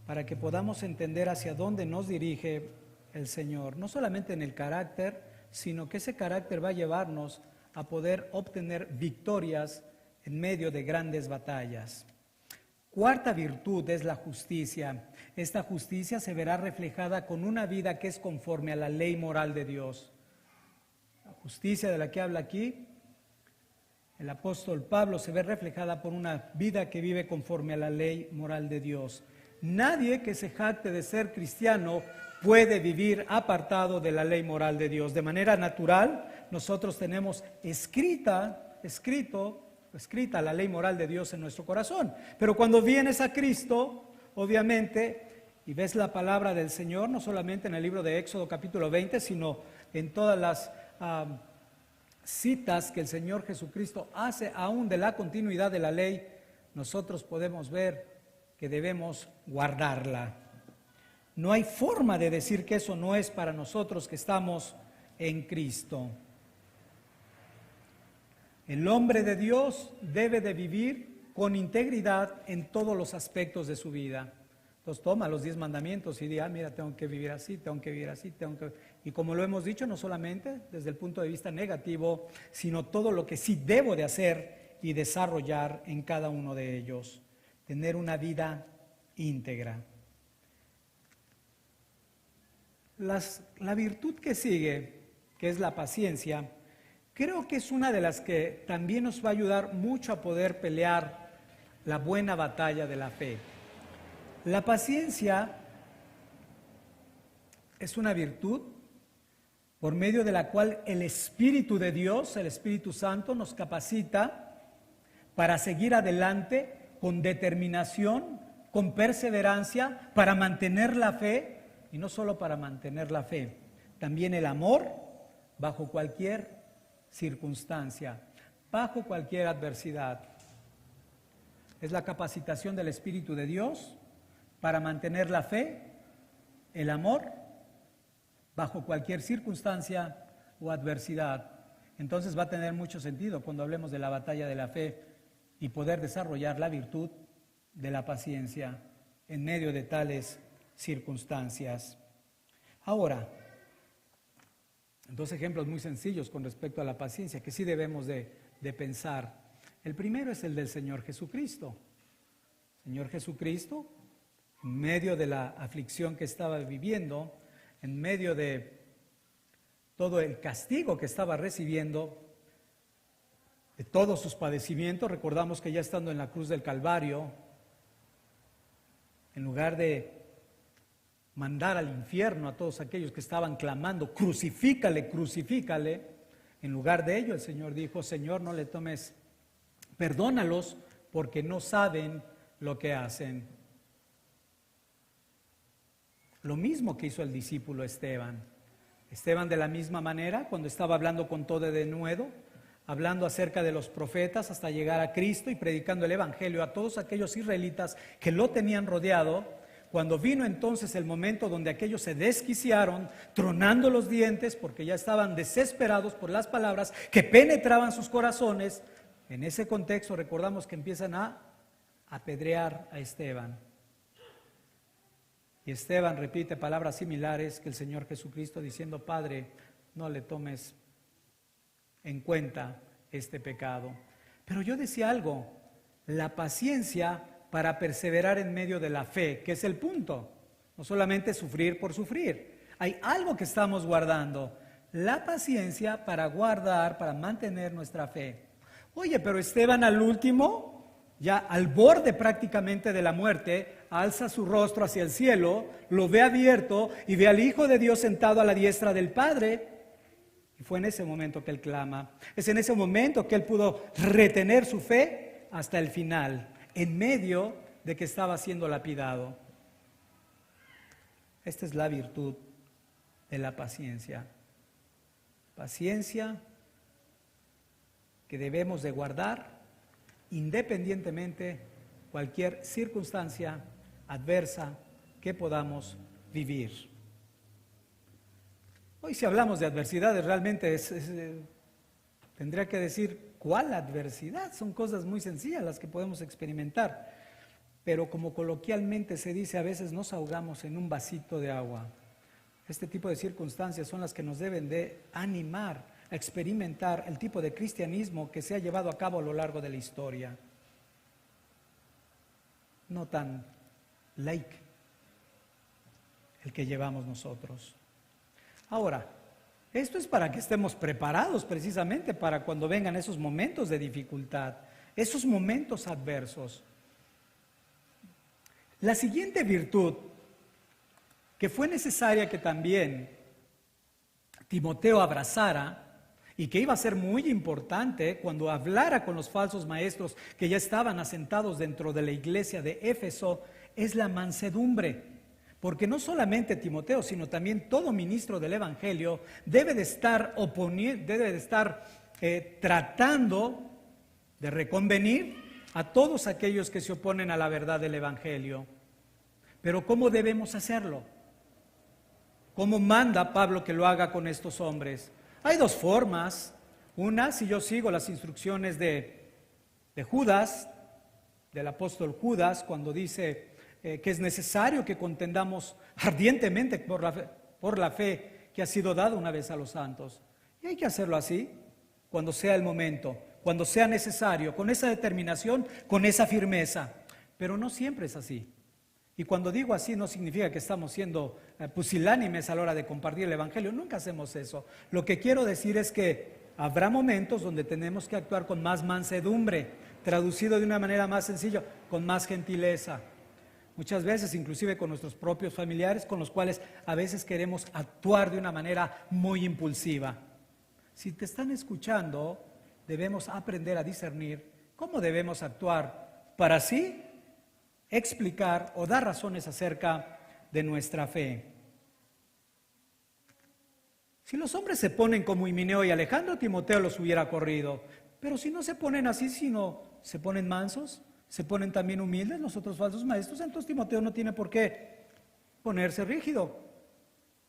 para que podamos entender hacia dónde nos dirige el Señor, no solamente en el carácter, sino que ese carácter va a llevarnos a poder obtener victorias en medio de grandes batallas. Cuarta virtud es la justicia. Esta justicia se verá reflejada con una vida que es conforme a la ley moral de Dios. La justicia de la que habla aquí el apóstol Pablo se ve reflejada por una vida que vive conforme a la ley moral de Dios. Nadie que se jacte de ser cristiano puede vivir apartado de la ley moral de Dios. De manera natural, nosotros tenemos escrita la ley moral de Dios en nuestro corazón. Pero cuando vienes a Cristo, obviamente, y ves la palabra del Señor, no solamente en el libro de Éxodo capítulo 20, sino en todas las citas que el Señor Jesucristo hace aún de la continuidad de la ley, nosotros podemos ver que debemos guardarla. No hay forma de decir que eso no es para nosotros que estamos en Cristo. El hombre de Dios debe de vivir con integridad en todos los aspectos de su vida. Entonces toma los 10 mandamientos y di, mira, tengo que vivir así, tengo que vivir así, Y como lo hemos dicho, no solamente desde el punto de vista negativo, sino todo lo que sí debo de hacer y desarrollar en cada uno de ellos. Tener una vida íntegra. La virtud que sigue, que es la paciencia, creo que es una de las que también nos va a ayudar mucho a poder pelear la buena batalla de la fe. La paciencia es una virtud por medio de la cual el Espíritu de Dios, el Espíritu Santo, nos capacita para seguir adelante con determinación, con perseverancia, para mantener la fe, y no solo para mantener la fe, también el amor bajo cualquier circunstancia, bajo cualquier adversidad. Es la capacitación del Espíritu de Dios para mantener la fe, el amor, bajo cualquier circunstancia o adversidad. Entonces va a tener mucho sentido cuando hablemos de la batalla de la fe y poder desarrollar la virtud de la paciencia en medio de tales circunstancias. Ahora, dos ejemplos muy sencillos con respecto a la paciencia que sí debemos de pensar. El primero es el del Señor Jesucristo. Señor Jesucristo, en medio de la aflicción que estaba viviendo, en medio de todo el castigo que estaba recibiendo, de todos sus padecimientos, recordamos que ya estando en la cruz del Calvario, en lugar de mandar al infierno a todos aquellos que estaban clamando, crucifícale, crucifícale, en lugar de ello el Señor dijo, Señor, no le tomes, perdónalos porque no saben lo que hacen. Lo mismo que hizo el discípulo Esteban. Esteban de la misma manera, cuando estaba hablando con todo denuedo, hablando acerca de los profetas hasta llegar a Cristo y predicando el Evangelio a todos aquellos israelitas que lo tenían rodeado, cuando vino entonces el momento donde aquellos se desquiciaron, tronando los dientes porque ya estaban desesperados por las palabras que penetraban sus corazones, en ese contexto recordamos que empiezan a apedrear a Esteban. Y Esteban repite palabras similares que el Señor Jesucristo diciendo, Padre, no le tomes en cuenta este pecado. Pero yo decía algo, la paciencia para perseverar en medio de la fe, que es el punto, no solamente sufrir por sufrir. Hay algo que estamos guardando, la paciencia para guardar, para mantener nuestra fe. Oye, pero Esteban al último, ya al borde prácticamente de la muerte, alza su rostro hacia el cielo, lo ve abierto y ve al Hijo de Dios sentado a la diestra del Padre. Y fue en ese momento que él clama. Es en ese momento que él pudo retener su fe hasta el final, en medio de que estaba siendo lapidado. Esta es la virtud de la paciencia. Paciencia que debemos de guardar independientemente cualquier circunstancia adversa que podamos vivir. Hoy si hablamos de adversidades realmente tendría que decir ¿cuál adversidad? Son cosas muy sencillas las que podemos experimentar, pero como coloquialmente se dice, a veces nos ahogamos en un vasito de agua. Este tipo de circunstancias son las que nos deben de animar a experimentar el tipo de cristianismo que se ha llevado a cabo a lo largo de la historia. No tan light el que llevamos nosotros. Ahora, esto es para que estemos preparados precisamente para cuando vengan esos momentos de dificultad, esos momentos adversos. La siguiente virtud que fue necesaria que también Timoteo abrazara y que iba a ser muy importante cuando hablara con los falsos maestros que ya estaban asentados dentro de la iglesia de Éfeso, es la mansedumbre. Porque no solamente Timoteo, sino también todo ministro del Evangelio debe de estar tratando de reconvenir a todos aquellos que se oponen a la verdad del Evangelio. Pero ¿cómo debemos hacerlo? ¿Cómo manda Pablo que lo haga con estos hombres? Hay dos formas. Una, si yo sigo las instrucciones de Judas, del apóstol Judas, cuando dice, que es necesario que contendamos ardientemente por la fe que ha sido dada una vez a los santos. Y hay que hacerlo así, cuando sea el momento, cuando sea necesario, con esa determinación, con esa firmeza. Pero no siempre es así. Y cuando digo así no significa que estamos siendo pusilánimes a la hora de compartir el Evangelio. Nunca hacemos eso. Lo que quiero decir es que habrá momentos donde tenemos que actuar con más mansedumbre, traducido de una manera más sencilla, con más gentileza. Muchas veces, inclusive con nuestros propios familiares, con los cuales a veces queremos actuar de una manera muy impulsiva. Si te están escuchando, debemos aprender a discernir cómo debemos actuar para así explicar o dar razones acerca de nuestra fe. Si los hombres se ponen como Himeneo y Alejandro, Timoteo los hubiera corrido. Pero si no se ponen así, sino se ponen mansos, se ponen también humildes, los otros falsos maestros, entonces Timoteo no tiene por qué ponerse rígido.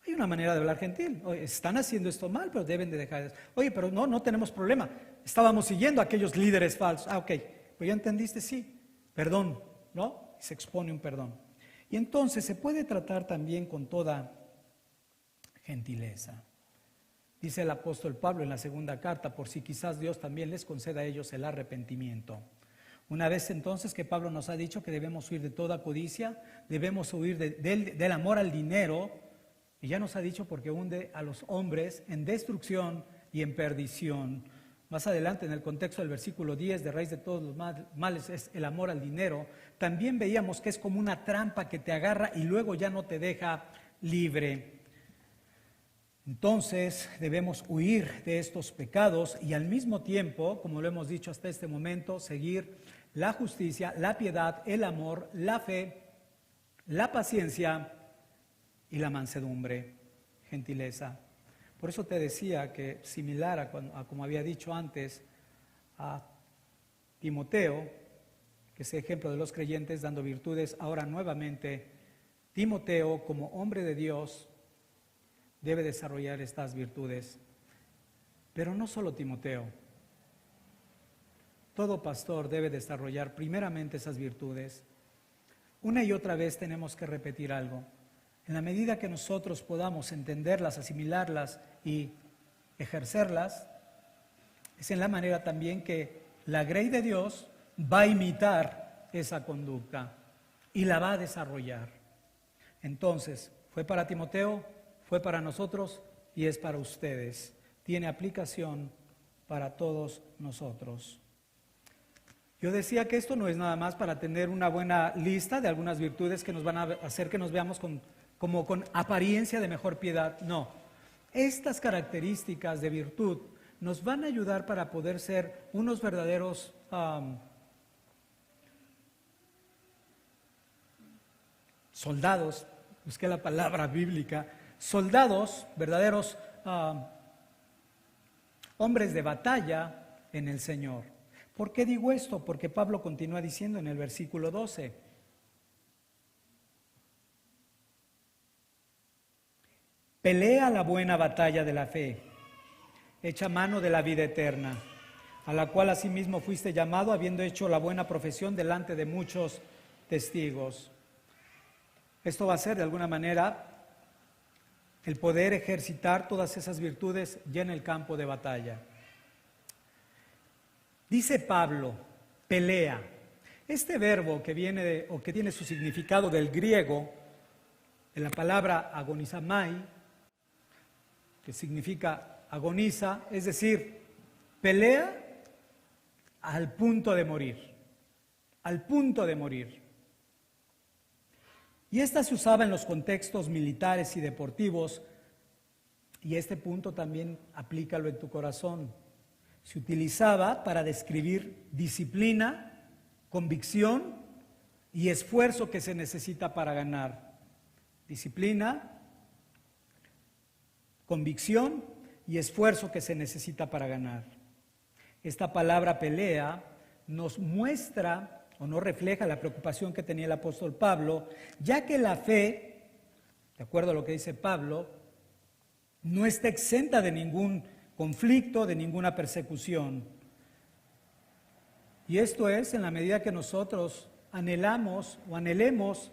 Hay una manera de hablar gentil. Oye, están haciendo esto mal, pero deben de dejar eso. Oye, pero no tenemos problema. Estábamos siguiendo a aquellos líderes falsos. Ok, pues ya entendiste, sí. Perdón, ¿no? Se expone un perdón. Y entonces se puede tratar también con toda gentileza. Dice el apóstol Pablo en la segunda carta, por si quizás Dios también les conceda a ellos el arrepentimiento. Una vez entonces que Pablo nos ha dicho que debemos huir de toda codicia, debemos huir del amor al dinero, y ya nos ha dicho porque hunde a los hombres en destrucción y en perdición. Más adelante en el contexto del versículo 10, de raíz de todos los males es el amor al dinero, también veíamos que es como una trampa que te agarra y luego ya no te deja libre. Entonces debemos huir de estos pecados y al mismo tiempo, como lo hemos dicho hasta este momento, seguir la justicia, la piedad, el amor, la fe, la paciencia y la mansedumbre, gentileza. Por eso te decía que similar a como había dicho antes a Timoteo, que es ejemplo de los creyentes dando virtudes, ahora nuevamente Timoteo como hombre de Dios debe desarrollar estas virtudes. Pero no solo Timoteo. Todo pastor debe desarrollar primeramente esas virtudes. Una y otra vez tenemos que repetir algo. En la medida que nosotros podamos entenderlas, asimilarlas y ejercerlas, es en la manera también que la grey de Dios va a imitar esa conducta y la va a desarrollar. Entonces, fue para Timoteo, fue para nosotros y es para ustedes. Tiene aplicación para todos nosotros. Yo decía que esto no es nada más para tener una buena lista de algunas virtudes que nos van a hacer que nos veamos como con apariencia de mejor piedad. No, estas características de virtud nos van a ayudar para poder ser unos verdaderos soldados, busqué la palabra bíblica, soldados, verdaderos hombres de batalla en el Señor. ¿Por qué digo esto? Porque Pablo continúa diciendo en el versículo 12, pelea la buena batalla de la fe, echa mano de la vida eterna, a la cual asimismo fuiste llamado, habiendo hecho la buena profesión delante de muchos testigos. Esto va a ser de alguna manera el poder ejercitar todas esas virtudes ya en el campo de batalla. Dice Pablo, pelea. Este verbo que viene o que tiene su significado del griego, de la palabra agonizamai, que significa agoniza, es decir, pelea al punto de morir, al punto de morir. Y esta se usaba en los contextos militares y deportivos, y este punto también aplícalo en tu corazón. Se utilizaba para describir disciplina, convicción y esfuerzo que se necesita para ganar. Disciplina, convicción y esfuerzo que se necesita para ganar. Esta palabra pelea nos muestra o no refleja la preocupación que tenía el apóstol Pablo, ya que la fe, de acuerdo a lo que dice Pablo, no está exenta de ningún conflicto, de ninguna persecución. Y esto es en la medida que nosotros anhelamos o anhelemos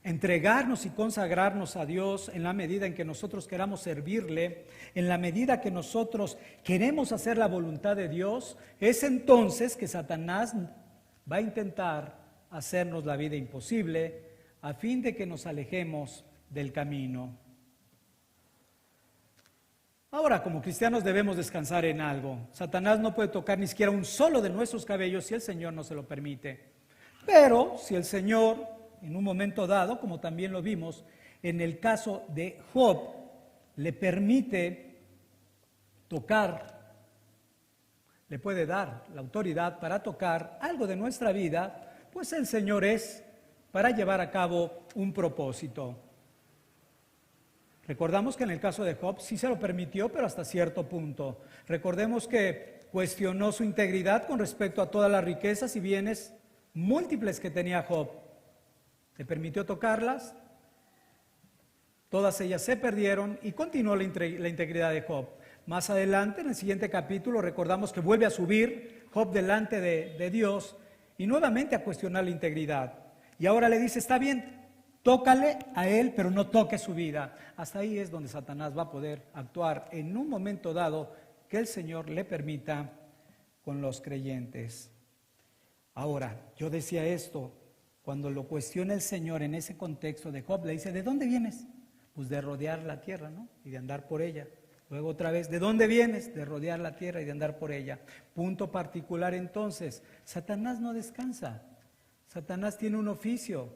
entregarnos y consagrarnos a Dios en la medida en que nosotros queramos servirle, en la medida que nosotros queremos hacer la voluntad de Dios, es entonces que Satanás va a intentar hacernos la vida imposible a fin de que nos alejemos del camino. Ahora, como cristianos debemos descansar en algo. Satanás no puede tocar ni siquiera un solo de nuestros cabellos si el Señor no se lo permite. Pero si el Señor, en un momento dado, como también lo vimos, en el caso de Job, le permite tocar, le puede dar la autoridad para tocar algo de nuestra vida, pues el Señor es para llevar a cabo un propósito. Recordamos que en el caso de Job sí se lo permitió, pero hasta cierto punto. Recordemos que cuestionó su integridad con respecto a todas las riquezas y bienes múltiples que tenía Job. Le permitió tocarlas, todas ellas se perdieron y continuó la integridad de Job. Más adelante, en el siguiente capítulo, recordamos que vuelve a subir Job delante de Dios y nuevamente a cuestionar la integridad. Y ahora le dice, está bien, tócale a él, pero no toque su vida. Hasta ahí es donde Satanás va a poder actuar en un momento dado que el Señor le permita con los creyentes. Ahora, yo decía esto, cuando lo cuestiona el Señor en ese contexto de Job, le dice, ¿de dónde vienes? Pues de rodear la tierra, ¿no? Y de andar por ella. Luego otra vez, ¿de dónde vienes? De rodear la tierra y de andar por ella. Punto particular entonces, Satanás no descansa. Satanás tiene un oficio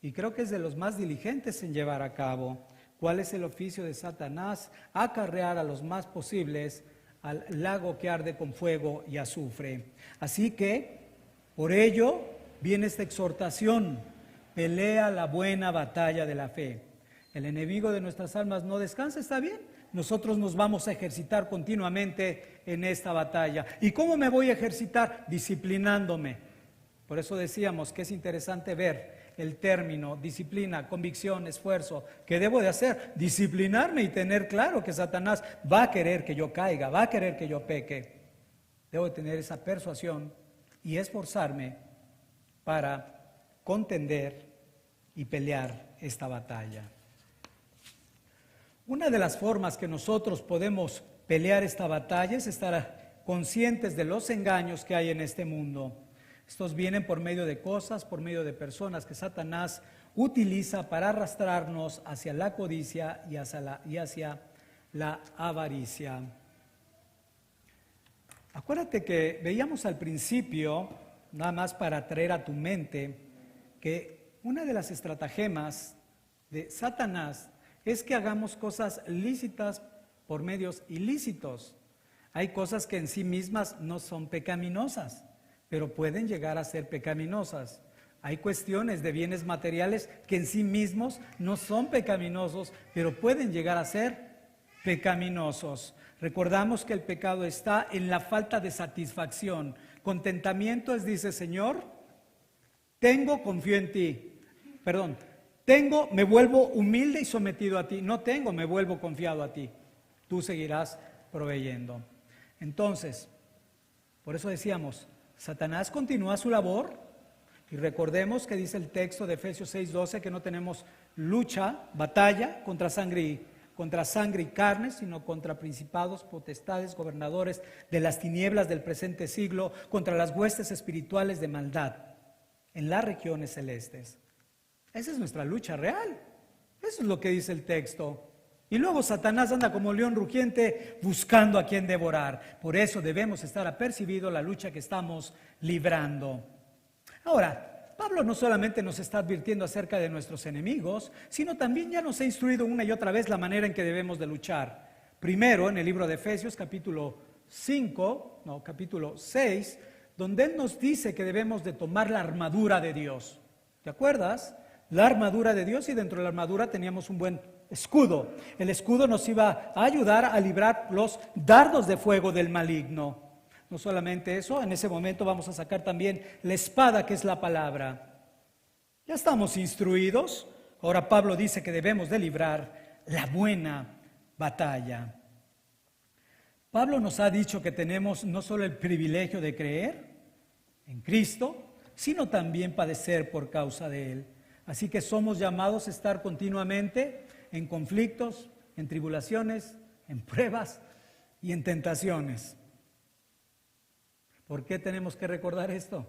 y creo que es de los más diligentes en llevar a cabo. ¿Cuál es el oficio de Satanás? Acarrear a los más posibles al lago que arde con fuego y azufre. Así que, por ello, viene esta exhortación: pelea la buena batalla de la fe. El enemigo de nuestras almas no descansa, ¿está bien? Nosotros nos vamos a ejercitar continuamente en esta batalla. ¿Y cómo me voy a ejercitar? Disciplinándome. Por eso decíamos que es interesante ver el término disciplina, convicción, esfuerzo. ¿Qué debo de hacer? Disciplinarme y tener claro que Satanás va a querer que yo caiga, va a querer que yo peque. Debo de tener esa persuasión y esforzarme para contender y pelear esta batalla. Una de las formas que nosotros podemos pelear esta batalla es estar conscientes de los engaños que hay en este mundo. Estos vienen por medio de cosas, por medio de personas que Satanás utiliza para arrastrarnos hacia la codicia y hacia la avaricia. Acuérdate que veíamos al principio, nada más para traer a tu mente, que una de las estratagemas de Satanás es que hagamos cosas lícitas por medios ilícitos. Hay cosas que en sí mismas no son pecaminosas, pero pueden llegar a ser pecaminosas. Hay cuestiones de bienes materiales que en sí mismos no son pecaminosos, pero pueden llegar a ser pecaminosos. Recordamos que el pecado está en la falta de satisfacción. Contentamiento es, dice, Señor, tengo, confío en ti. Tengo, me vuelvo humilde y sometido a ti. No tengo, me vuelvo confiado a ti. Tú seguirás proveyendo. Entonces, por eso decíamos, Satanás continúa su labor y recordemos que dice el texto de Efesios 6:12 que no tenemos lucha, batalla contra sangre y carne, sino contra principados, potestades, gobernadores de las tinieblas del presente siglo, contra las huestes espirituales de maldad en las regiones celestes. Esa es nuestra lucha real. Eso es lo que dice el texto. Y luego Satanás anda como león rugiente buscando a quien devorar. Por eso debemos estar apercibidos la lucha que estamos librando. Ahora, Pablo no solamente nos está advirtiendo acerca de nuestros enemigos, sino también ya nos ha instruido una y otra vez la manera en que debemos de luchar. Primero, en el libro de Efesios, capítulo 6, donde él nos dice que debemos de tomar la armadura de Dios. ¿Te acuerdas? La armadura de Dios, y dentro de la armadura teníamos un buen escudo. El escudo nos iba a ayudar a librar los dardos de fuego del maligno. No solamente eso, en ese momento vamos a sacar también la espada, que es la palabra. Ya estamos instruidos. Ahora Pablo dice que debemos de librar la buena batalla. Pablo nos ha dicho que tenemos no solo el privilegio de creer en Cristo, sino también padecer por causa de Él. Así que somos llamados a estar continuamente en conflictos, en tribulaciones, en pruebas y en tentaciones. ¿Por qué tenemos que recordar esto?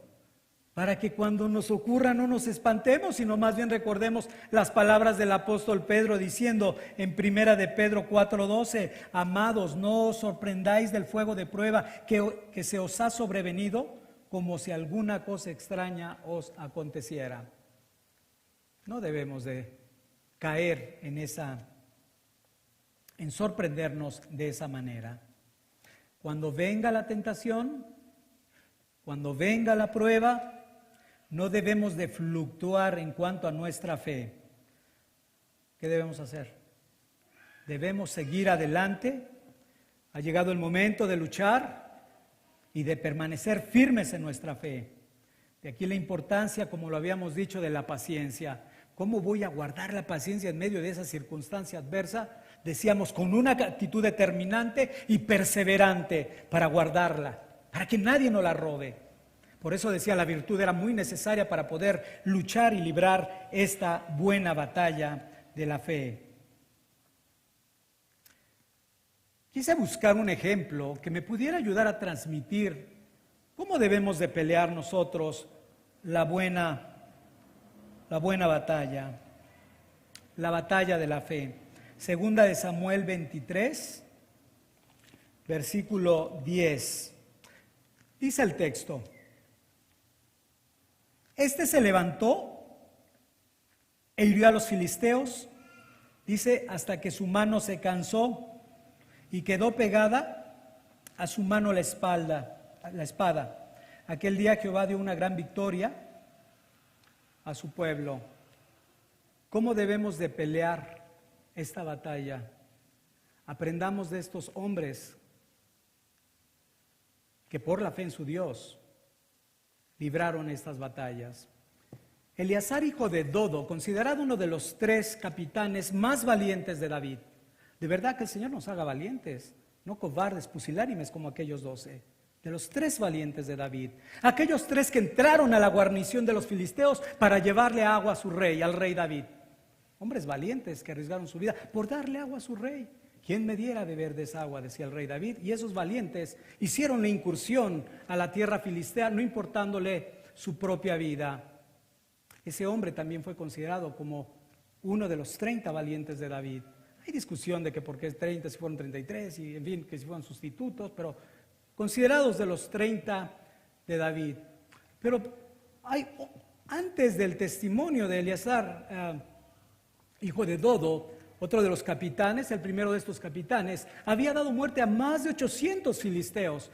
Para que cuando nos ocurra no nos espantemos, sino más bien recordemos las palabras del apóstol Pedro diciendo en 1 de Pedro 4:12: amados, no os sorprendáis del fuego de prueba que se os ha sobrevenido, como si alguna cosa extraña os aconteciera. No debemos de caer en sorprendernos de esa manera. Cuando venga la tentación, cuando venga la prueba, no debemos de fluctuar en cuanto a nuestra fe. ¿Qué debemos hacer? Debemos seguir adelante. Ha llegado el momento de luchar y de permanecer firmes en nuestra fe. De aquí la importancia, como lo habíamos dicho, de la paciencia. ¿Cómo voy a guardar la paciencia en medio de esa circunstancia adversa? Decíamos, con una actitud determinante y perseverante para guardarla, para que nadie nos la robe. Por eso decía, la virtud era muy necesaria para poder luchar y librar esta buena batalla de la fe. Quise buscar un ejemplo que me pudiera ayudar a transmitir cómo debemos de pelear nosotros la buena batalla, la batalla de la fe. Segunda de Samuel 23, versículo 10. Dice el texto: este se levantó e hirió a los filisteos, dice, hasta que su mano se cansó y quedó pegada a su mano la espada. Aquel día Jehová dio una gran victoria a su pueblo. ¿Cómo debemos de pelear esta batalla? Aprendamos de estos hombres que por la fe en su Dios libraron estas batallas. Eleazar, hijo de Dodo, considerado uno de los 3 capitanes más valientes de David. De verdad que el Señor nos haga valientes, no cobardes, pusilánimes como aquellos 12. De los 3 valientes de David, aquellos 3 que entraron a la guarnición de los filisteos para llevarle agua a su rey, al rey David. Hombres valientes que arriesgaron su vida por darle agua a su rey. ¿Quién me diera a beber de esa agua?, decía el rey David. Y esos valientes hicieron la incursión a la tierra filistea, no importándole su propia vida. Ese hombre también fue considerado como uno de los 30 valientes de David. Hay discusión de que por qué 30, si fueron 33, y en fin, que si fueron sustitutos, pero considerados de los 30 de David. Pero antes del testimonio de Eleazar, hijo de Dodo, otro de los capitanes, el primero de estos capitanes, había dado muerte a más de 800 filisteos.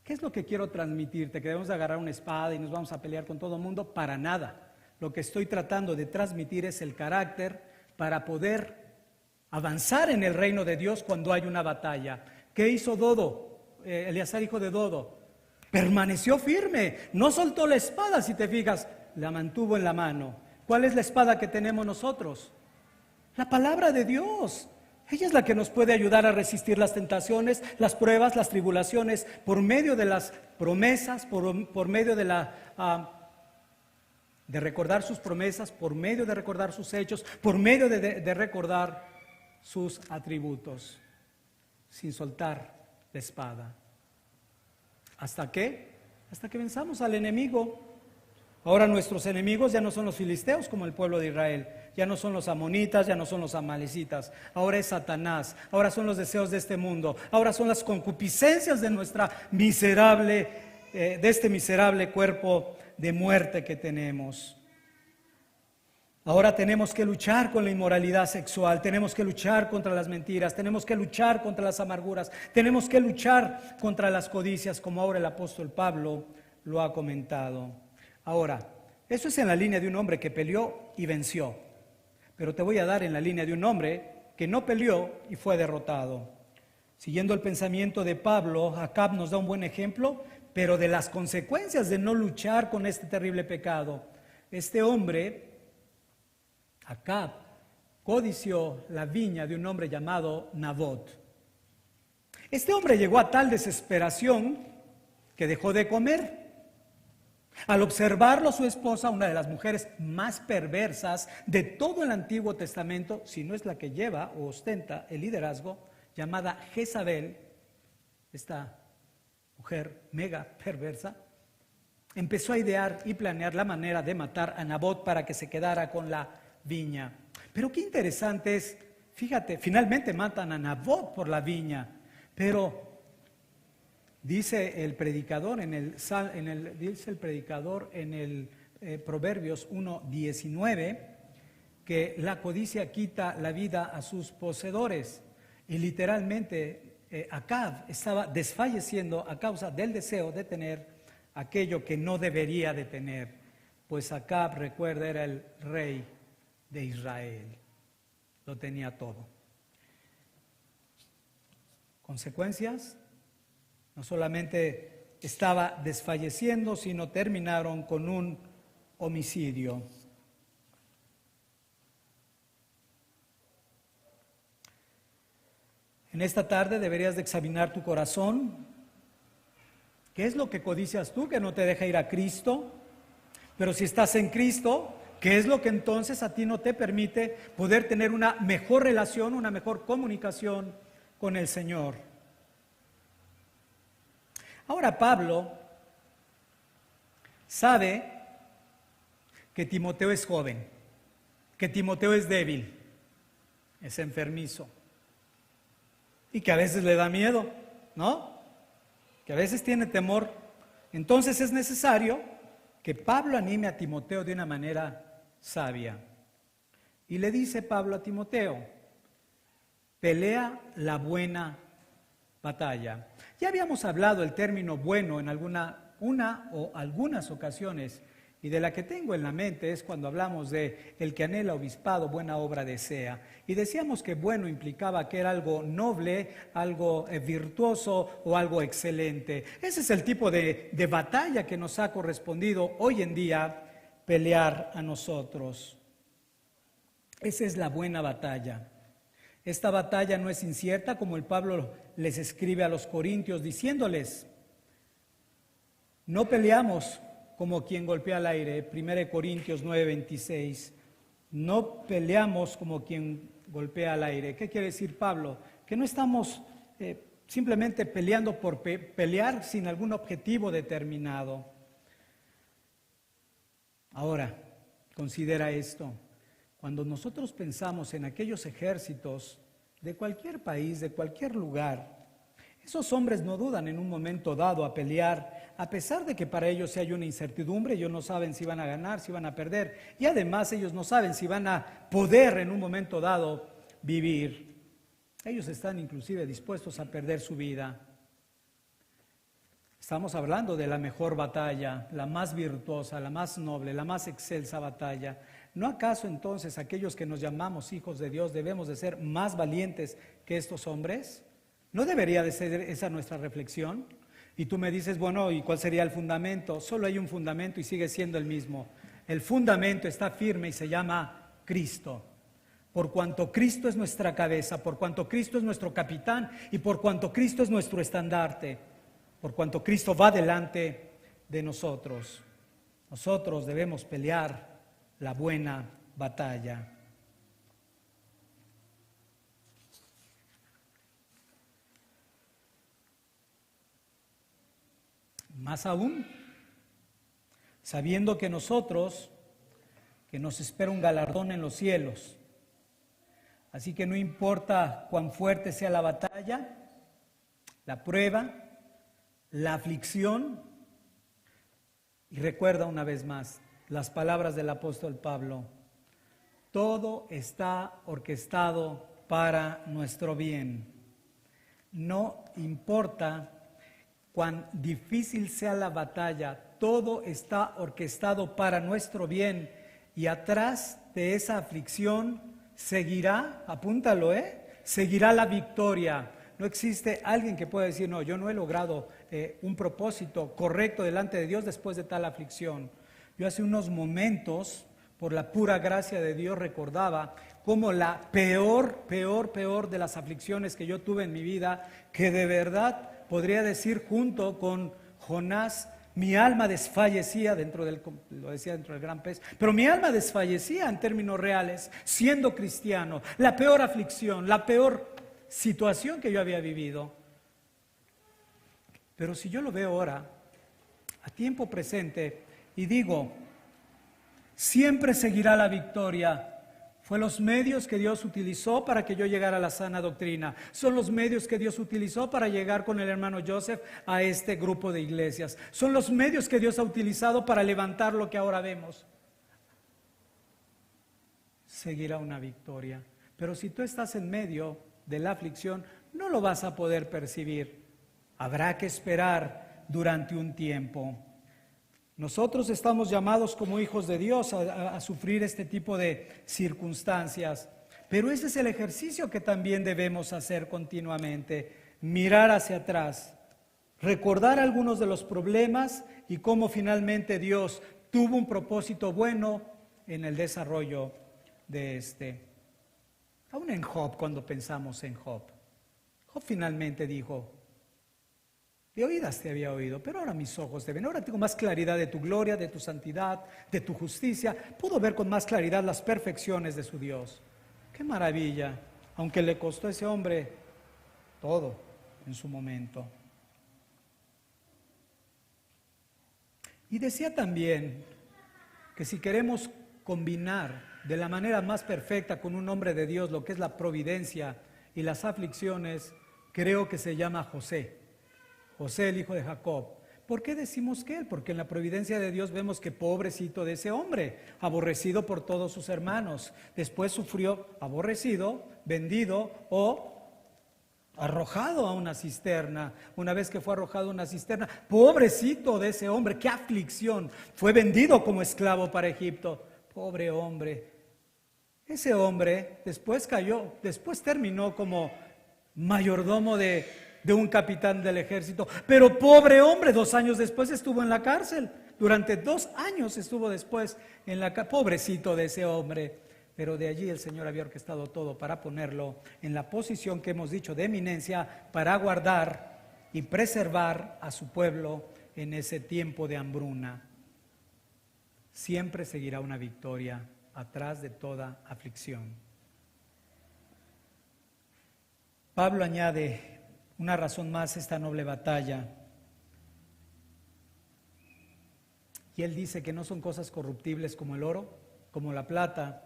¿Qué es lo que quiero transmitirte? ¿Que debemos agarrar una espada y nos vamos a pelear con todo el mundo? Para nada. Lo que estoy tratando de transmitir es el carácter para poder avanzar en el reino de Dios cuando hay una batalla. ¿Qué hizo Dodo? Eleazar, hijo de Dodo, permaneció firme, no soltó la espada, si te fijas, la mantuvo en la mano. ¿Cuál es la espada que tenemos nosotros? La palabra de Dios. Ella es la que nos puede ayudar a resistir las tentaciones, las pruebas, las tribulaciones, por medio de las promesas, por medio de recordar sus promesas, por medio de recordar sus hechos, por medio de recordar sus atributos, sin soltar la espada. ¿Hasta qué? Hasta que venzamos al enemigo. Ahora nuestros enemigos ya no son los filisteos como el pueblo de Israel, ya no son los amonitas, ya no son los amalecitas, ahora es Satanás, ahora son los deseos de este mundo, ahora son las concupiscencias de este miserable cuerpo de muerte que tenemos. Ahora tenemos que luchar con la inmoralidad sexual, tenemos que luchar contra las mentiras, tenemos que luchar contra las amarguras, tenemos que luchar contra las codicias, como ahora el apóstol Pablo lo ha comentado. Ahora, eso es en la línea de un hombre que peleó y venció, pero te voy a dar en la línea de un hombre que no peleó y fue derrotado. Siguiendo el pensamiento de Pablo, Acab nos da un buen ejemplo, pero de las consecuencias de no luchar con este terrible pecado. Este hombre, Acab, codició la viña de un hombre llamado Nabot. Este hombre llegó a tal desesperación que dejó de comer. Al observarlo su esposa, una de las mujeres más perversas de todo el Antiguo Testamento, si no es la que lleva o ostenta el liderazgo, llamada Jezabel, esta mujer mega perversa, empezó a idear y planear la manera de matar a Nabot para que se quedara con la viña. Pero qué interesante es, fíjate, finalmente matan a Nabot por la viña, pero dice el predicador en el Proverbios 1:19 que la codicia quita la vida a sus poseedores. Y literalmente Acab estaba desfalleciendo a causa del deseo de tener aquello que no debería de tener. Pues Acab, recuerda, era el rey de Israel. Lo tenía todo. ¿Consecuencias? No solamente estaba desfalleciendo, sino terminaron con un homicidio. En esta tarde deberías de examinar tu corazón. ¿Qué es lo que codicias tú que no te deja ir a Cristo? Pero si estás en Cristo, ¿qué es lo que entonces a ti no te permite poder tener una mejor relación, una mejor comunicación con el Señor? Ahora Pablo sabe que Timoteo es joven, que Timoteo es débil, es enfermizo y que a veces le da miedo, ¿no? Que a veces tiene temor. Entonces es necesario que Pablo anime a Timoteo de una manera sabia. Y le dice Pablo a Timoteo, pelea la buena batalla. Ya habíamos hablado el término bueno en una o algunas ocasiones, y de la que tengo en la mente es cuando hablamos de el que anhela obispado, buena obra desea. Y decíamos que bueno implicaba que era algo noble, algo virtuoso o algo excelente. Ese es el tipo de batalla que nos ha correspondido hoy en día pelear a nosotros. Esa es la buena batalla. Esta batalla no es incierta, como el Pablo les escribe a los corintios diciéndoles, no peleamos como quien golpea al aire, 1 Corintios 9:26, no peleamos como quien golpea al aire. ¿Qué quiere decir Pablo? Que no estamos simplemente peleando por pelear sin algún objetivo determinado. Ahora, considera esto. Cuando nosotros pensamos en aquellos ejércitos de cualquier país, de cualquier lugar, esos hombres no dudan en un momento dado a pelear, a pesar de que para ellos sí hay una incertidumbre. Ellos no saben si van a ganar, si van a perder, y además ellos no saben si van a poder en un momento dado vivir. Ellos están inclusive dispuestos a perder su vida. Estamos hablando de la mejor batalla, la más virtuosa, la más noble, la más excelsa batalla. ¿No acaso entonces aquellos que nos llamamos hijos de Dios debemos de ser más valientes que estos hombres? ¿No debería de ser esa nuestra reflexión? Y tú me dices, bueno, ¿y cuál sería el fundamento? Solo hay un fundamento y sigue siendo el mismo. El fundamento está firme y se llama Cristo. Por cuanto Cristo es nuestra cabeza, por cuanto Cristo es nuestro capitán y por cuanto Cristo es nuestro estandarte, por cuanto Cristo va delante de nosotros. Nosotros debemos pelear la buena batalla. Más aún, sabiendo que nos espera un galardón en los cielos. Así que no importa cuán fuerte sea la batalla, la prueba, la aflicción, y recuerda una vez más las palabras del apóstol Pablo, todo está orquestado para nuestro bien. No importa cuán difícil sea la batalla, todo está orquestado para nuestro bien, y atrás de esa aflicción seguirá, apúntalo, seguirá la victoria. No existe alguien que pueda decir, no, yo no he logrado un propósito correcto delante de Dios después de tal aflicción. Yo hace unos momentos, por la pura gracia de Dios, recordaba como la peor de las aflicciones que yo tuve en mi vida, que de verdad podría decir junto con Jonás, Mi alma desfallecía lo decía dentro del gran pez, pero mi alma desfallecía en términos reales, siendo cristiano. La peor aflicción, la peor situación que yo había vivido. Pero si yo lo veo ahora, a tiempo presente, y digo, siempre seguirá la victoria. Fue los medios que Dios utilizó para que yo llegara a la sana doctrina. Son los medios que Dios utilizó para llegar con el hermano Joseph a este grupo de iglesias. Son los medios que Dios ha utilizado para levantar lo que ahora vemos. Seguirá una victoria. Pero si tú estás en medio de la aflicción, no lo vas a poder percibir. Habrá que esperar durante un tiempo. Nosotros estamos llamados como hijos de Dios a sufrir este tipo de circunstancias, pero ese es el ejercicio que también debemos hacer continuamente, mirar hacia atrás, recordar algunos de los problemas y cómo finalmente Dios tuvo un propósito bueno en el desarrollo de este. Aún en Job, cuando pensamos en Job, Job finalmente dijo: de oídas te había oído, pero ahora mis ojos te ven. Ahora tengo más claridad de tu gloria, de tu santidad, de tu justicia. Pudo ver con más claridad las perfecciones de su Dios. ¡Qué maravilla! Aunque le costó a ese hombre todo en su momento. Y decía también que si queremos combinar de la manera más perfecta con un hombre de Dios lo que es la providencia y las aflicciones, creo que se llama José. José, el hijo de Jacob. ¿Por qué decimos que él? Porque en la providencia de Dios vemos que pobrecito de ese hombre, aborrecido por todos sus hermanos. Después sufrió aborrecido, vendido o arrojado a una cisterna. Una vez que fue arrojado a una cisterna, pobrecito de ese hombre, qué aflicción. Fue vendido como esclavo para Egipto. Pobre hombre. Ese hombre después terminó como mayordomo de un capitán del ejército, pero pobre hombre, 2 años después estuvo en la cárcel, durante 2 años estuvo después en la cárcel, pobrecito de ese hombre, pero de allí el Señor había orquestado todo para ponerlo en la posición que hemos dicho de eminencia, para guardar y preservar a su pueblo en ese tiempo de hambruna. Siempre seguirá una victoria atrás de toda aflicción. Pablo añade una razón más a esta noble batalla. Y él dice que no son cosas corruptibles como el oro, como la plata,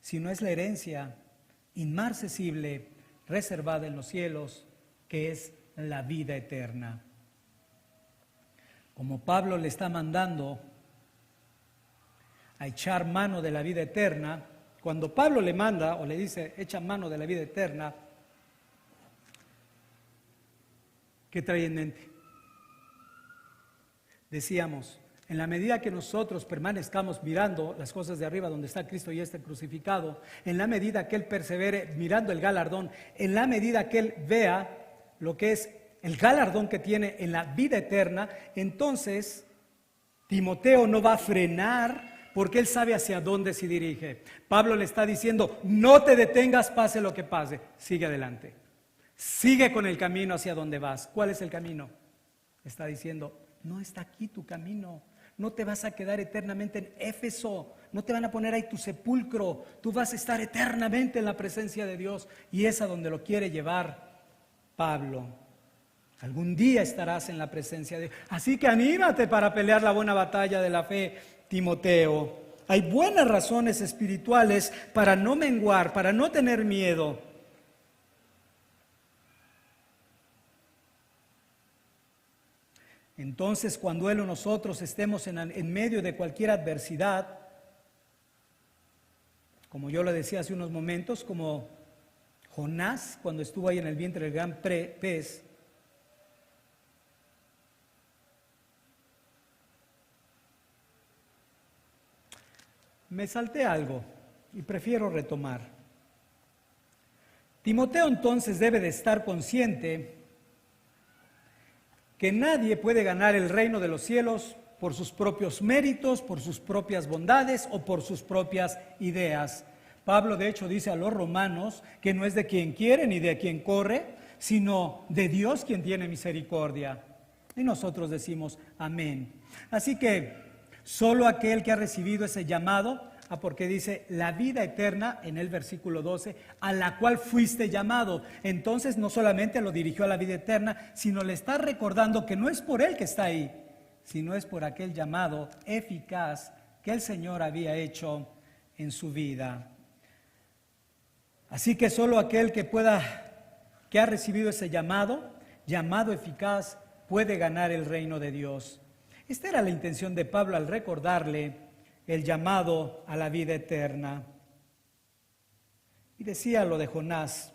sino es la herencia inmarcesible, reservada en los cielos, que es la vida eterna. Como Pablo le está mandando a echar mano de la vida eterna, cuando Pablo le manda o le dice echa mano de la vida eterna, ¿qué trae en mente? Decíamos, en la medida que nosotros permanezcamos mirando las cosas de arriba donde está Cristo y este crucificado, en la medida que Él persevere mirando el galardón, en la medida que Él vea lo que es el galardón que tiene en la vida eterna, entonces Timoteo no va a frenar porque él sabe hacia dónde se dirige. Pablo le está diciendo, no te detengas, pase lo que pase, sigue adelante. Sigue con el camino hacia donde vas. ¿Cuál es el camino? Está diciendo, no está aquí tu camino. No te vas a quedar eternamente en Éfeso. No te van a poner ahí tu sepulcro. Tú vas a estar eternamente en la presencia de Dios. Y es a donde lo quiere llevar Pablo. Algún día estarás en la presencia de Dios. Así que anímate para pelear la buena batalla de la fe, Timoteo. Hay buenas razones espirituales para no menguar, para no tener miedo. Entonces, cuando Él o nosotros estemos en medio de cualquier adversidad, como yo lo decía hace unos momentos, como Jonás cuando estuvo ahí en el vientre del gran pez, me salté algo y prefiero retomar. Timoteo entonces debe de estar consciente que nadie puede ganar el reino de los cielos por sus propios méritos, por sus propias bondades o por sus propias ideas. Pablo de hecho dice a los romanos que no es de quien quiere ni de quien corre, sino de Dios quien tiene misericordia. Y nosotros decimos amén. Así que solo aquel que ha recibido ese llamado, porque dice la vida eterna en el versículo 12, a la cual fuiste llamado. Entonces no solamente lo dirigió a la vida eterna, sino le está recordando que no es por él que está ahí, sino es por aquel llamado eficaz que el Señor había hecho en su vida. Así que solo aquel que ha recibido ese llamado eficaz, puede ganar el reino de Dios. Esta era la intención de Pablo al recordarle el llamado a la vida eterna. Y decía lo de Jonás: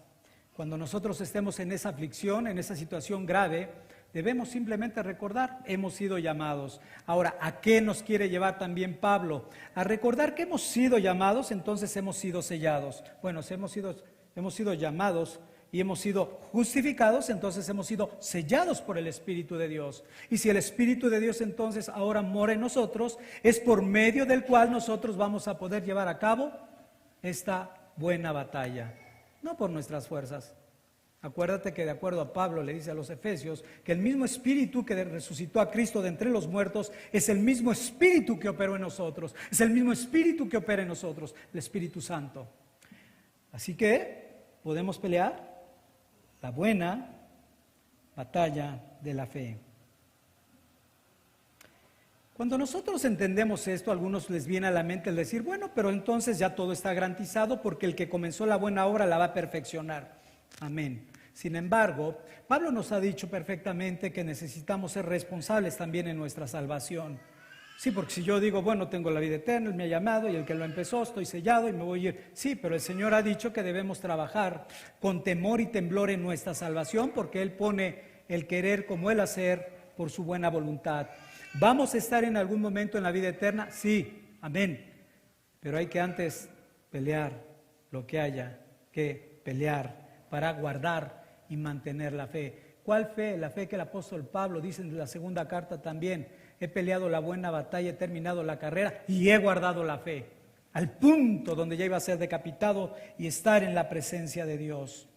cuando nosotros estemos en esa aflicción, en esa situación grave, debemos simplemente recordar, hemos sido llamados. Ahora, ¿a qué nos quiere llevar también Pablo? A recordar que hemos sido llamados, entonces hemos sido sellados. Bueno, si hemos sido llamados y hemos sido justificados, entonces hemos sido sellados por el Espíritu de Dios. Y si el Espíritu de Dios entonces ahora mora en nosotros, es por medio del cual nosotros vamos a poder llevar a cabo esta buena batalla, no por nuestras fuerzas. Acuérdate que de acuerdo a Pablo le dice a los Efesios que el mismo Espíritu que resucitó a Cristo de entre los muertos es el mismo Espíritu que operó en nosotros, es el mismo Espíritu que opera en nosotros, el Espíritu Santo. Así que podemos pelear la buena batalla de la fe. Cuando nosotros entendemos esto, a algunos les viene a la mente el decir, bueno, pero entonces ya todo está garantizado porque el que comenzó la buena obra la va a perfeccionar. Amén. Sin embargo, Pablo nos ha dicho perfectamente que necesitamos ser responsables también en nuestra salvación. Sí, porque si yo digo, bueno, tengo la vida eterna, Él me ha llamado y el que lo empezó, estoy sellado y me voy a ir. Sí, pero el Señor ha dicho que debemos trabajar con temor y temblor en nuestra salvación porque Él pone el querer como el hacer por su buena voluntad. ¿Vamos a estar en algún momento en la vida eterna? Sí, amén. Pero hay que antes pelear lo que haya que pelear para guardar y mantener la fe. ¿Cuál fe? La fe que el apóstol Pablo dice en la segunda carta también: he peleado la buena batalla, he terminado la carrera y he guardado la fe, al punto donde ya iba a ser decapitado y estar en la presencia de Dios.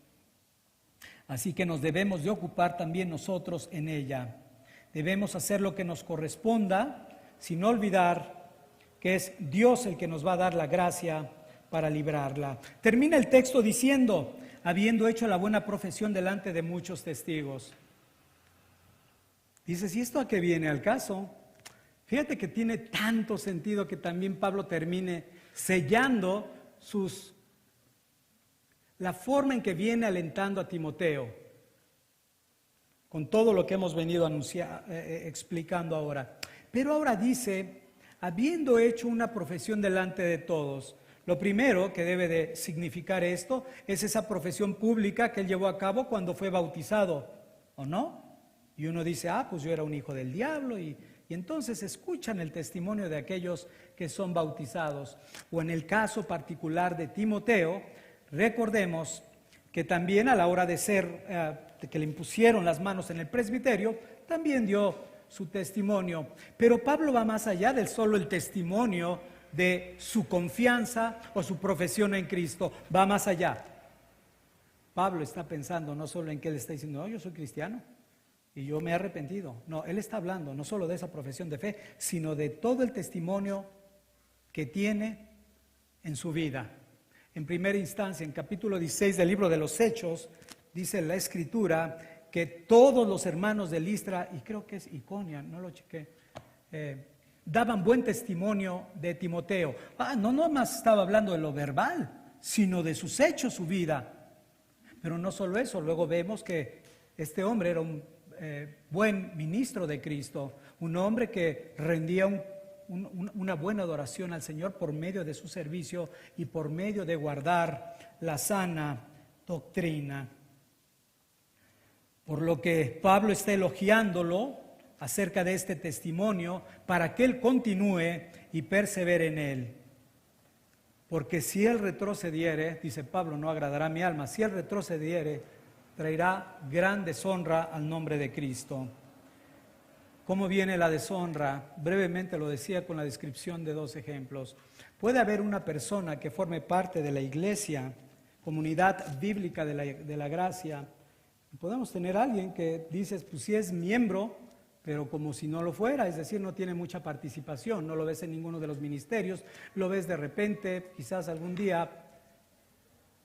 Así que nos debemos de ocupar también nosotros en ella. Debemos hacer lo que nos corresponda, sin olvidar que es Dios el que nos va a dar la gracia para librarla. Termina el texto diciendo: habiendo hecho la buena profesión delante de muchos testigos. Dices, ¿y esto a qué viene al caso? Fíjate que tiene tanto sentido que también Pablo termine sellando la forma en que viene alentando a Timoteo, con todo lo que hemos venido explicando ahora. Pero ahora dice, habiendo hecho una profesión delante de todos. Lo primero que debe de significar esto es esa profesión pública que él llevó a cabo cuando fue bautizado, ¿o no? Y uno dice, pues yo era un hijo del diablo, y entonces escuchan el testimonio de aquellos que son bautizados. O en el caso particular de Timoteo, recordemos que también a la hora de que le impusieron las manos en el presbiterio, también dio su testimonio. Pero Pablo va más allá del solo el testimonio de su confianza o su profesión en Cristo, va más allá. Pablo está pensando no solo en que él está diciendo, yo soy cristiano y yo me he arrepentido. No, él está hablando no solo de esa profesión de fe, sino de todo el testimonio que tiene en su vida. En primera instancia, en capítulo 16 del libro de los Hechos, dice la Escritura que todos los hermanos de Listra, y creo que es Iconia, no lo chequé, daban buen testimonio de Timoteo. No nomás estaba hablando de lo verbal, sino de sus hechos, su vida. Pero no solo eso, luego vemos que este hombre era un buen ministro de Cristo, un hombre que rendía una buena adoración al Señor por medio de su servicio y por medio de guardar la sana doctrina. Por lo que Pablo está elogiándolo acerca de este testimonio para que él continúe y persevere en él. Porque si él retrocediere, dice Pablo, no agradará a mi alma, si él retrocediere, traerá gran deshonra al nombre de Cristo. ¿Cómo viene la deshonra? Brevemente lo decía con la descripción de 2 ejemplos. Puede haber una persona que forme parte de la iglesia, comunidad bíblica de la gracia. Podemos tener a alguien que dices, pues si es miembro, pero como si no lo fuera, es decir, no tiene mucha participación, no lo ves en ninguno de los ministerios, lo ves de repente, quizás algún día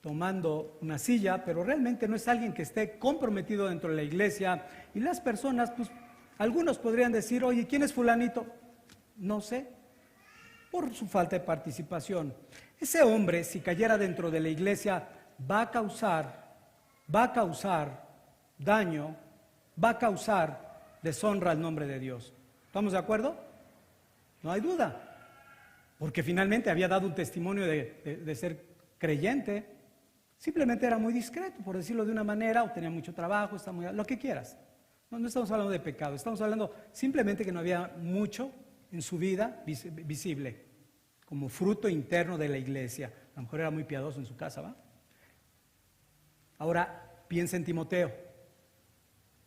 tomando una silla, pero realmente no es alguien que esté comprometido dentro de la iglesia. Y las personas, pues algunos podrían decir, oye, ¿quién es fulanito? No sé, por su falta de participación. Ese hombre, si cayera dentro de la iglesia, va a causar daño, va a causar deshonra al nombre de Dios. ¿Estamos de acuerdo? No hay duda, porque finalmente había dado un testimonio de ser creyente. Simplemente era muy discreto, por decirlo de una manera, o tenía mucho trabajo, lo que quieras. No estamos hablando de pecado, estamos hablando simplemente que no había mucho en su vida visible, como fruto interno de la iglesia. A lo mejor era muy piadoso en su casa, ¿va? Ahora, piensa en Timoteo.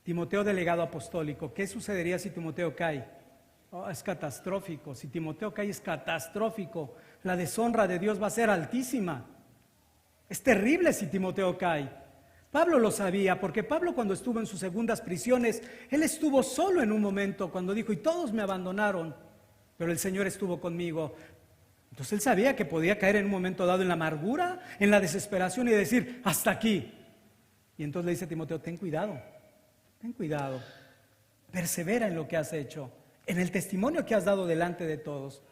Timoteo, delegado apostólico. ¿Qué sucedería si Timoteo cae? Oh, es catastrófico. Si Timoteo cae, es catastrófico. La deshonra de Dios va a ser altísima. Es terrible si Timoteo cae. Pablo lo sabía, porque Pablo, cuando estuvo en sus segundas prisiones, él estuvo solo en un momento cuando dijo, y todos me abandonaron, pero el Señor estuvo conmigo. Entonces él sabía que podía caer en un momento dado en la amargura, en la desesperación y decir, hasta aquí. Y entonces le dice a Timoteo, ten cuidado, persevera en lo que has hecho, en el testimonio que has dado delante de todos.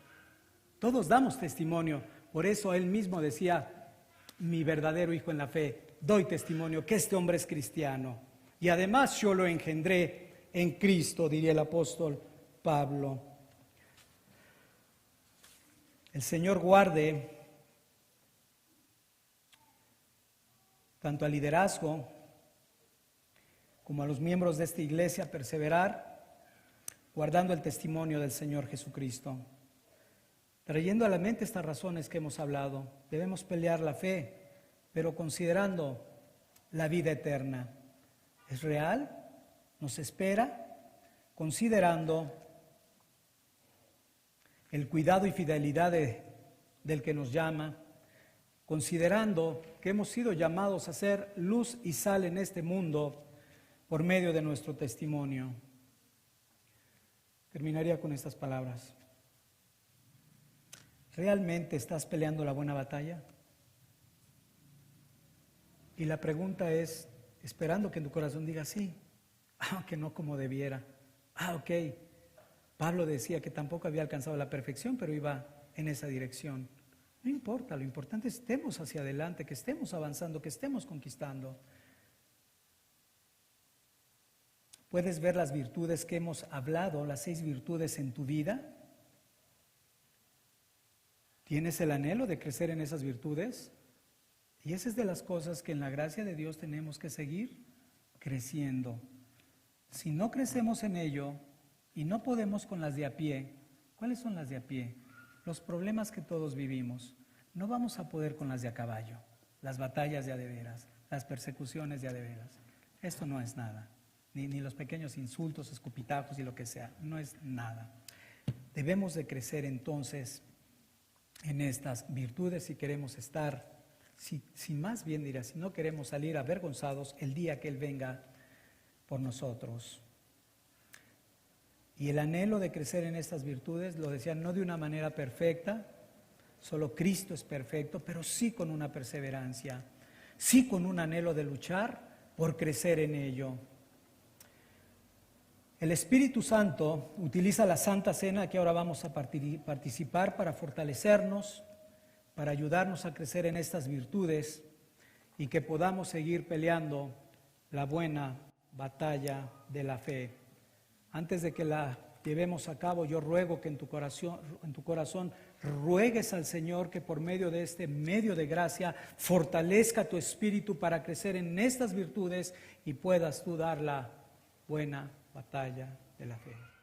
Todos damos testimonio, por eso él mismo decía, mi verdadero hijo en la fe, doy testimonio que este hombre es cristiano. Y además yo lo engendré en Cristo, diría el apóstol Pablo. El Señor guarde tanto al liderazgo como a los miembros de esta iglesia perseverar, guardando el testimonio del Señor Jesucristo. Trayendo a la mente estas razones que hemos hablado, debemos pelear la fe, pero considerando la vida eterna. ¿Es real? ¿Nos espera? Considerando el cuidado y fidelidad del que nos llama, considerando que hemos sido llamados a ser luz y sal en este mundo por medio de nuestro testimonio. Terminaría con estas palabras. ¿Realmente estás peleando la buena batalla? Y la pregunta es, esperando que en tu corazón diga sí, aunque no como debiera. Ok, Pablo decía que tampoco había alcanzado la perfección, pero iba en esa dirección. No importa, lo importante es que estemos hacia adelante, que estemos avanzando, que estemos conquistando. ¿Puedes ver las virtudes que hemos hablado, las 6 virtudes en tu vida? ¿Tienes el anhelo de crecer en esas virtudes? Y esa es de las cosas que en la gracia de Dios tenemos que seguir creciendo. Si no crecemos en ello y no podemos con las de a pie, ¿cuáles son las de a pie? Los problemas que todos vivimos. No vamos a poder con las de a caballo, las batallas de a de veras, las persecuciones de a de veras. Esto no es nada, ni los pequeños insultos, escupitajos y lo que sea, no es nada. Debemos de crecer entonces en estas virtudes si queremos estar, si más bien dirá, si no queremos salir avergonzados el día que Él venga por nosotros. Y el anhelo de crecer en estas virtudes, lo decía, no de una manera perfecta, solo Cristo es perfecto, pero sí con una perseverancia, sí con un anhelo de luchar por crecer en ello. El Espíritu Santo utiliza la Santa Cena que ahora vamos a participar para fortalecernos, para ayudarnos a crecer en estas virtudes y que podamos seguir peleando la buena batalla de la fe. Antes de que la llevemos a cabo, yo ruego que en tu corazón ruegues al Señor que por medio de este medio de gracia fortalezca tu espíritu para crecer en estas virtudes y puedas tú dar la buena batalla de la fe.